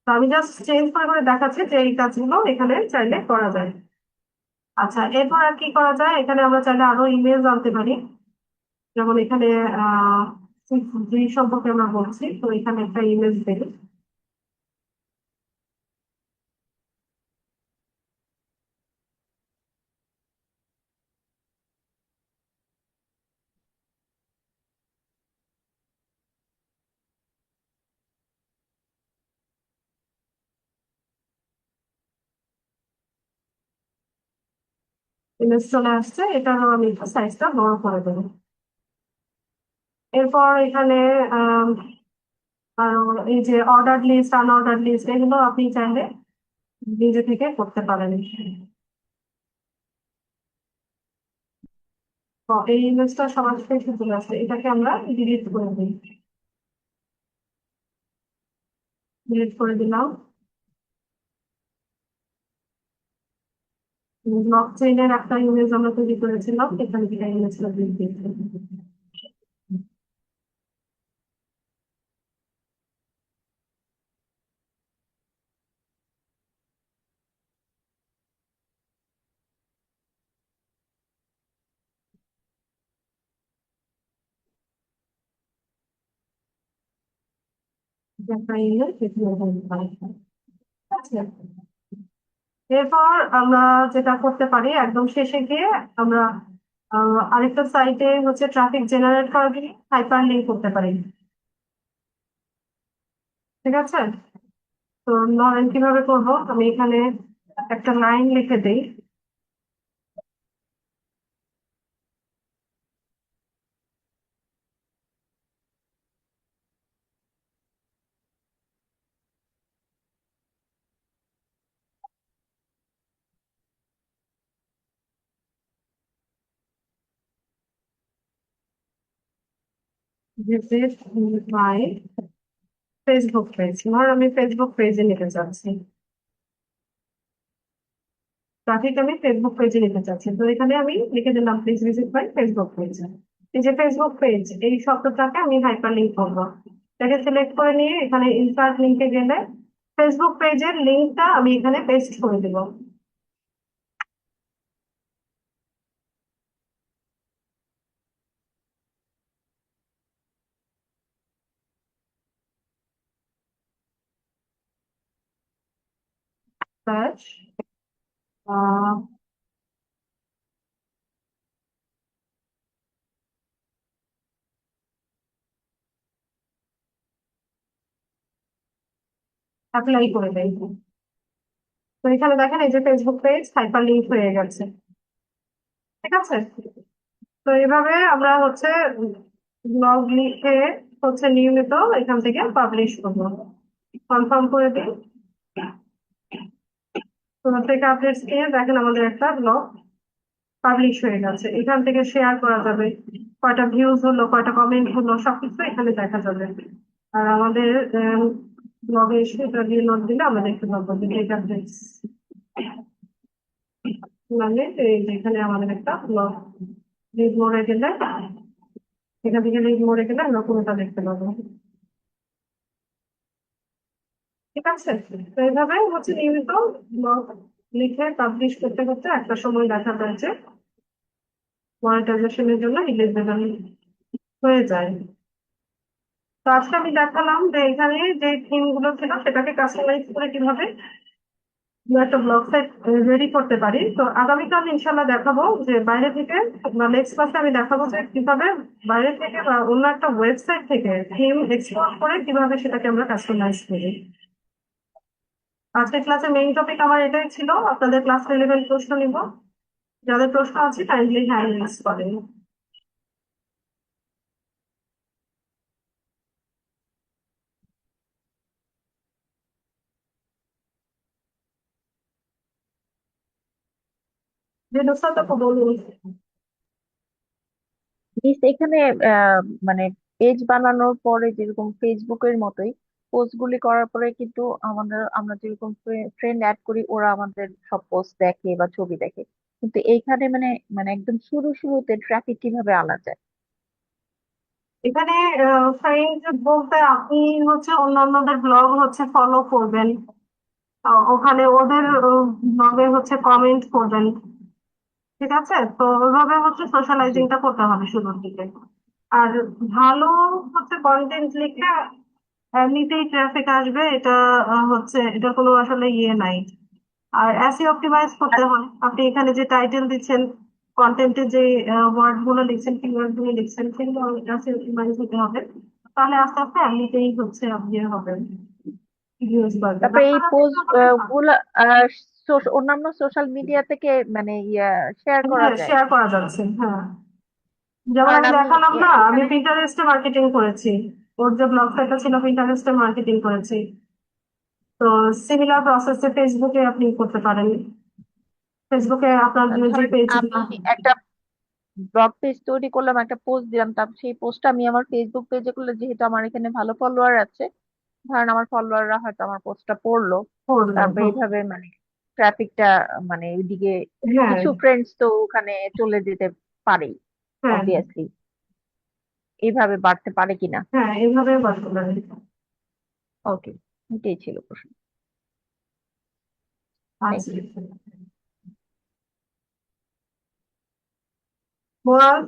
A: তো আমি জাস্ট চেঞ্জ করে করে দেখাচ্ছি যে এই কাজগুলো এখানে চাইলে করা যায়। আচ্ছা, এরপর আর কি করা যায়, এখানে আমরা চাইলে আরো ইমেজ আনতে পারি। যেমন এখানে আহ 6G সম্পর্কে আমরা বলছি, তো এখানে একটা ইমেজ দেই। ইমেজ চলে আসছে, এটারও আমি সাইজটা বড় করে দেবো। এরপর এখানে আহ আরো এই যে অর্ডার লিস্ট, আনঅর্ডার লিস্ট, এগুলো আপনি চাইলে নিজে থেকে করতে পারেন। তো এই ইমেজটা সবার শেষে চলে আসছে, এটাকে আমরা ডিলিট করে দিই। ডিলিট করে দিলাম। ব্লক চেইনের একটা ইমেজ আমরা তৈরি করেছিলাম, এখানে থেকে ইমেজটা দিয়ে দিয়েছি। একটা ইমেজ আছে। এরপর আমরা যেটা করতে পারি, একদম শেষে গিয়ে আমরা আরেকটা সাইটে হচ্ছে ট্রাফিক জেনারেট করার জন্য হাইপার লিঙ্ক করতে পারি। ঠিক আছে, তো ধরেন কিভাবে করব, আমি এখানে একটা লাইন লিখে দিই। ভিজিট মাই ফেসবুক পেজ, ধর আমি ফেসবুক পেজে নিতে চাচ্ছি, ট্রাফিক আমি ফেসবুক পেজে নিতে চাচ্ছি, তো এখানে আমি লিখে দিলাম please visit my Facebook page. এই যে ফেসবুক পেজ, এই শব্দটাকে আমি হাইপার লিঙ্ক করবো। এটাকে সিলেক্ট করে নিয়ে এখানে ইনসার্ট লিঙ্কে গেলে ফেসবুক পেজের লিঙ্কটা আমি এখানে পেস্ট করে দিব। ব্যাস অ্যাপ্লাই করে দেয়। তো এখানে দেখেন এই যে ফেসবুক পেজ হাইপার লিঙ্ক হয়ে গেছে। ঠিক আছে, তো এইভাবে আমরা হচ্ছে ব্লগ লিখে হচ্ছে নিয়মিত এখান থেকে পাবলিশ করবো। কনফার্ম করে দিই। তো থেকে আপডেটস নিয়ে দেখেন আমাদের একটা ব্লগ পাবলিশ হয়ে গেছে। এখান থেকে শেয়ার করা যাবে, কয়টা ভিউজ হলো, কয়টা কমেন্ট হলো, সবকিছু এখানে দেখা যাবে। আর আমাদের ব্লগে এসে এটা দিয়ে নোট দিলে আমরা দেখতে পাবো যে ডেট আপডেটস, মানে এই যে এখানে আমাদের একটা ব্লগ লিড মোড়ে গেলে, এখান থেকে লিড মোড়ে গেলে আমরা পুরোটা দেখতে পাবো। ঠিক আছে, তো এইভাবে হচ্ছে নিয়মিত ব্লগ লিখে পাবলিশ করতে করতে একটা সময় দেখা যায় যে মনিটাইজেশনের জন্য এলিজিবল হয়ে যায়। তো আজকে আমি দেখালাম যে এখানে যে থিম গুলো ছিল সেটাকে কাস্টমাইজ করে কিভাবে আমরা একটা ব্লগ সাইট রেডি করতে পারি। তো আগামীকাল ইনশাল্লাহ দেখাবো যে বাইরে থেকে, বা নেক্সট ক্লাসে আমি দেখাবো যে কিভাবে বাইরে থেকে বা অন্য একটা ওয়েবসাইট থেকে থিম এক্সপোর্ট করে কিভাবে সেটাকে আমরা কাস্টমাইজ করি। আজকের ক্লাসে মেইন টপিক আমার এটাই ছিল, আপনাদের ক্লাস রিলেভেন্ট প্রশ্ন নিব। যাদের প্রশ্ন আছে কাইন্ডলি হ্যান্ড রেজ করেন। যে দোস্ত তো বলুন।
B: মিস এখানে আহ, মানে পেজ বানানোর পরে যেরকম ফেসবুকের মতোই পোস্ট গুলি করার পরে কিন্তু আমরা যেরকম ফ্রেন্ড অ্যাড করি ওরা আমাদের সব পোস্ট দেখে বা ছবি দেখে, কিন্তু এইখানে মানে মানে একদম শুরুতে ট্রাফিক কিভাবে আনা যায়?
A: এখানে ফ্রেন্ড বলতে আপনি হচ্ছে অন্যান্যদের ব্লগ হচ্ছে ফলো করবেন, ওখানে ওদের ব্লগে হচ্ছে কমেন্ট করবেন। ঠিক আছে, তো ওইভাবে হচ্ছে
B: জি।
A: সোশ্যালাইজিংটা করতে হবে শুরুর দিকে। আর ভালো হচ্ছে কন্টেন্ট লিখে এমনিতেই ট্রাফিক আসবে, এটা হচ্ছে এটার কোনো আসলে ইয়ে নাই। আর এসইও অপটিমাইজ করতে হয়, আপনি এখানে যে টাইটেল দিচ্ছেন, কন্টেন্টে যে ওয়ার্ড গুলো লিখছেন, কিওয়ার্ড গুলো লিখছেন, সেগুলো এসইও অপটিমাইজ হতে হবে। তাহলে আস্তে আস্তে এমনিতেই হচ্ছে আপনি হবে, ভিউজ বাড়বে,
B: তারপরে এই
A: বাচ্চারা
B: পোস্ট
A: দেখলেও হবে না।
B: গুলা অন্যান্য সোশ্যাল মিডিয়া থেকে মানে শেয়ার করা
A: হ্যাঁ,
B: যায়?
A: শেয়ার করা যাচ্ছে, হ্যাঁ। যেমন
B: কারণ
A: আমি
B: আমি
A: দেখালাম না, আমি
B: এখানে
A: পিন্টারেস্টে মার্কেটিং করেছি, ওর যে ব্লগ সাইটটা ছিল পিন্টারেস্টে মার্কেটিং করেছি। তো সিমিলার প্রসেসে ফেসবুকে আপনি করতে পারেন। ফেসবুকে আপনার যে
B: ধরেন
A: পেজ
B: আমি একটা ব্লগ পেজ তৈরি করলাম, একটা পোস্ট দিলাম, তারপর সেই পোস্টটা আমি আমার ফেসবুক পেজে করলে যেহেতু আমার এখানে ভালো ফলোয়ার আছে, ধরেন আমার ফলোয়াররা হয়তো আমার পোস্টটা পড়লো,
A: করলো,
B: তারপর এইভাবে মানে ট্রাফিকটা মানে ওইদিকে
A: হ্যাঁ,
B: কিছু ফ্রেন্ডস তো ওখানে চলে যেতে পারে
A: হ্যাঁ,
B: অবভিয়াসলি, এইভাবে বাড়তে পারে কিনা।
A: হ্যাঁ, এইভাবে বাড়তে পারে।
B: ওকে, এটাই ছিল প্রশ্ন। থ্যাংক
A: আচ্ছা,
B: ইউ।
A: বল।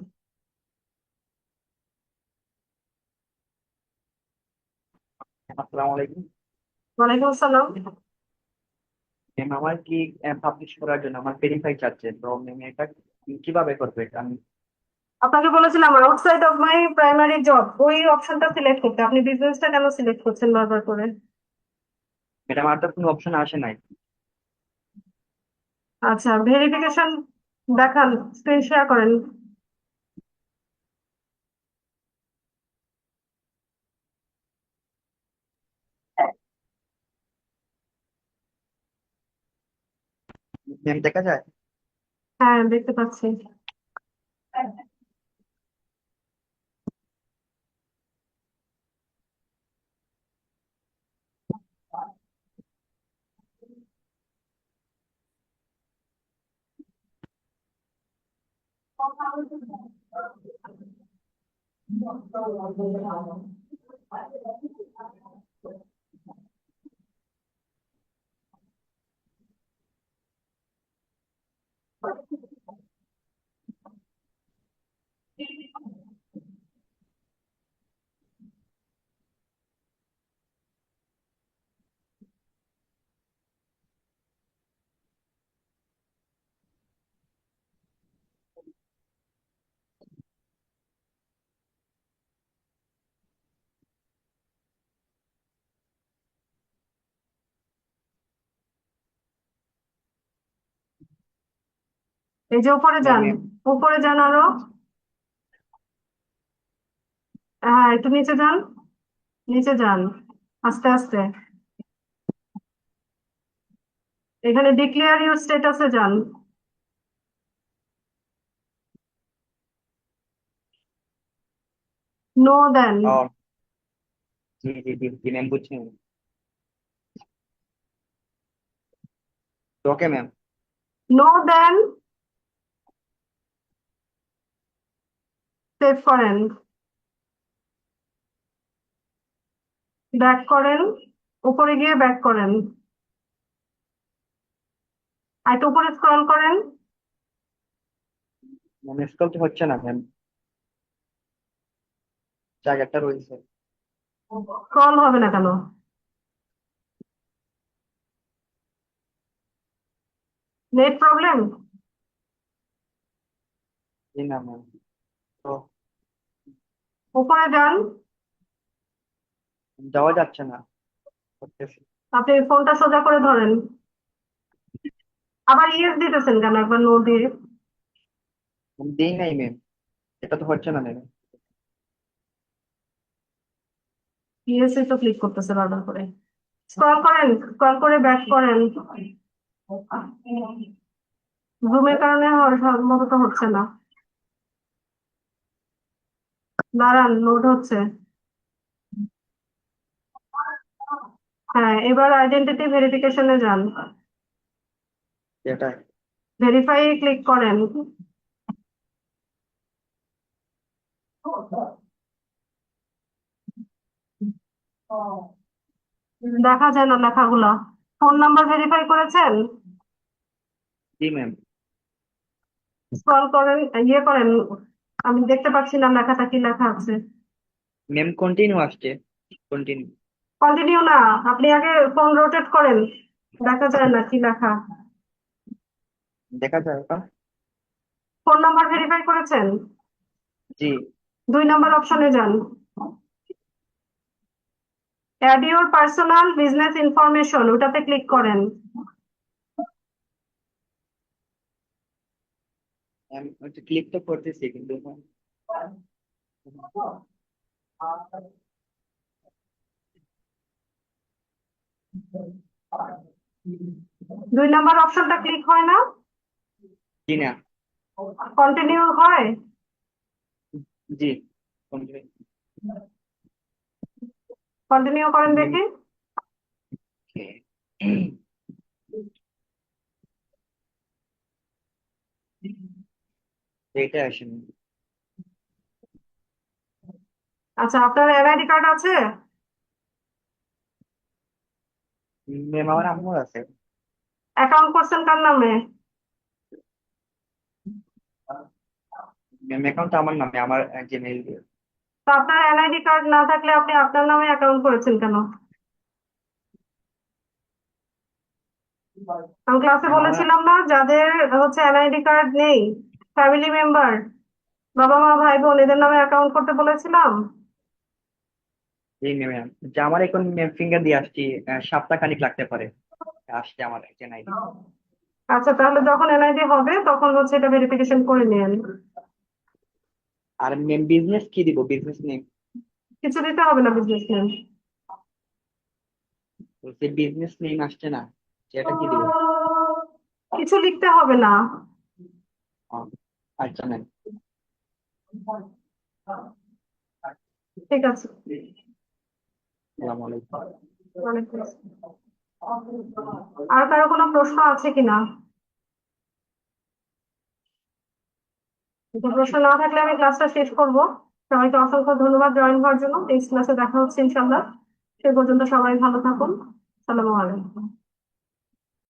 C: আসসালামু আলাইকুম।
A: ওয়ালাইকুম আসসালাম।
C: ম্যাম আমার কি পাবলিশ করার জন্য আমার ভেরিফাই চাচ্ছে, তো ম্যাম এটা কিভাবে করবে এটা আমি?
A: আপনাকে বলেছিলাম outside of my primary job, ওই অপশনটা সিলেক্ট করতে। আপনি বিজনেসটা কেন সিলেক্ট করছেন বারবার করে?
C: ম্যাডাম আর তো কোনো অপশন আসে নাই।
A: আচ্ছা, ভেরিফিকেশন দেখান, স্ক্রিন শেয়ার করেন।
C: ম্যাম দেখা যায়?
A: হ্যাঁ, দেখতে পাচ্ছি। এই যে উপরে
C: ম্যাম
A: যান,
C: ম্যাম
A: উপরে যান আরো। হ্যাঁ, একটু নিচে যান, নিচে যান, আস্তে আস্তে। এখানে ডিক্লেয়ার ইউর স্ট্যাটাসে যান। নো দেন।
C: ও জি জি জি জি ম্যাম বুঝছি ম্যাম। Okay ma'am.
A: নো দেন, সেভ করেন, ব্যাক করেন, উপরে গিয়ে ব্যাক করেন, আর একটু উপরে স্ক্রল করেন।
C: ম্যাম স্কুল তো হচ্ছে না ম্যাম, জায়গাটা রয়েছে।
A: স্ক্রল হবে না কেন? Net problem?
C: জি না ম্যাম। তো
A: উপরে যান।
C: যাওয়া যাচ্ছে না, করতেছি।
A: আপনি ফোনটা সোজা করে ধরেন। আবার ইয়েস দিতেছেন কেন একবার নো দিয়ে?
C: আমি দিই নাই ম্যাম, এটা তো হচ্ছে না ম্যাম।
A: ইয়েস তো ক্লিক করতেছে বারবার করে। স্ক্রল করেন, স্ক্রল করে ব্যাক করেন। জুমের কারণে সম্ভবত হচ্ছে না। দাঁড়ান, লোড হচ্ছে। হ্যাঁ, এবার আইডেন্টিটি ভেরিফিকেশনে যান।
C: এটাই।
A: ভেরিফাই ক্লিক করেন। দেখা যায় না লেখাগুলা। ফোন নাম্বার ভেরিফাই করেছেন?
C: জি ম্যাম।
A: স্ক্রল করেন, ইয়ে করেন। আমি দেখতে পাচ্ছি না লেখাটা কি লেখা আছে।
C: ম্যাম কন্টিনিউ আসছে, কন্টিনিউ।
A: কন্টিনিউ না, আপনি আগে ফোন রোটেট করেন। দেখা যায় না কি লেখা।
C: দেখা যায় ওটা?
A: ফোন নাম্বার ভেরিফাই করেছেন?
C: জি
A: 2 নম্বর অপশনে যান। Add your personal business information, ওটাতে ক্লিক করেন।
C: ম্যাম, ক্লিক তো করতেছি কিন্তু
A: দুই নাম্বার অপশনটা ক্লিক হয় না।
C: জি না।
A: কন্টিনিউ হয়।
C: জি কন্টিনিউ।
A: কন্টিনিউ করেন
C: ম্যাম
A: দেখি।
C: এটা আসেনি।
A: আচ্ছা, আপনার এনআইডি কার্ড আছে?
C: ম্যাম আমার আম্মুর আছে।
A: অ্যাকাউন্ট করছেন কার নামে?
C: ম্যাম অ্যাকাউন্ট আমার নামে, আমার জিমেইল দিয়ে।
A: তো আপনার এনআইডি কার্ড না থাকলে আপনি আপনার নামে অ্যাকাউন্ট করেছেন কেন? আমি ক্লাসে
C: ম্যাম আমার
A: বলেছিলাম না, যাদের হচ্ছে এনআইডি কার্ড নেই, ফ্যামিলি মেম্বার, বাবা মা ভাই বোন, এদের নামে অ্যাকাউন্ট করতে বলেছিলাম।
C: এই ম্যাম যে আমার এখন ফিঙ্গার দিয়ে আসছি, সপ্তাহখানিক লাগতে পারে আসতে আমার একজন আইডি।
A: আচ্ছা, তাহলে যখন এনআইডি হবে তখন হচ্ছে এটা ভেরিফিকেশন করে নিন।
C: আর ম্যাম বিজনেস কি দিব, বিজনেস নেম?
A: কিছু দিতে হবে না বিজনেস নেম।
C: বলছি বিজনেস নেম আসছে না, সেটা কি দিব?
A: কিছু লিখতে হবে না।
C: ও, আচ্ছা ম্যাম।
A: ঠিক আছে।
C: আসসালামু আলাইকুম।
A: ওয়ালাইকুম আসসালাম। আর কারো কোনো প্রশ্ন আছে কিনা? যদি প্রশ্ন না থাকলে আমি ক্লাসটা শেষ করব। সবাইকে অসংখ্য ধন্যবাদ জয়েন হওয়ার জন্য। নেক্সট ক্লাসে দেখা হচ্ছে ইনশাল্লাহ। সে পর্যন্ত সবাই ভালো থাকুন। সালামু আলাইকুম।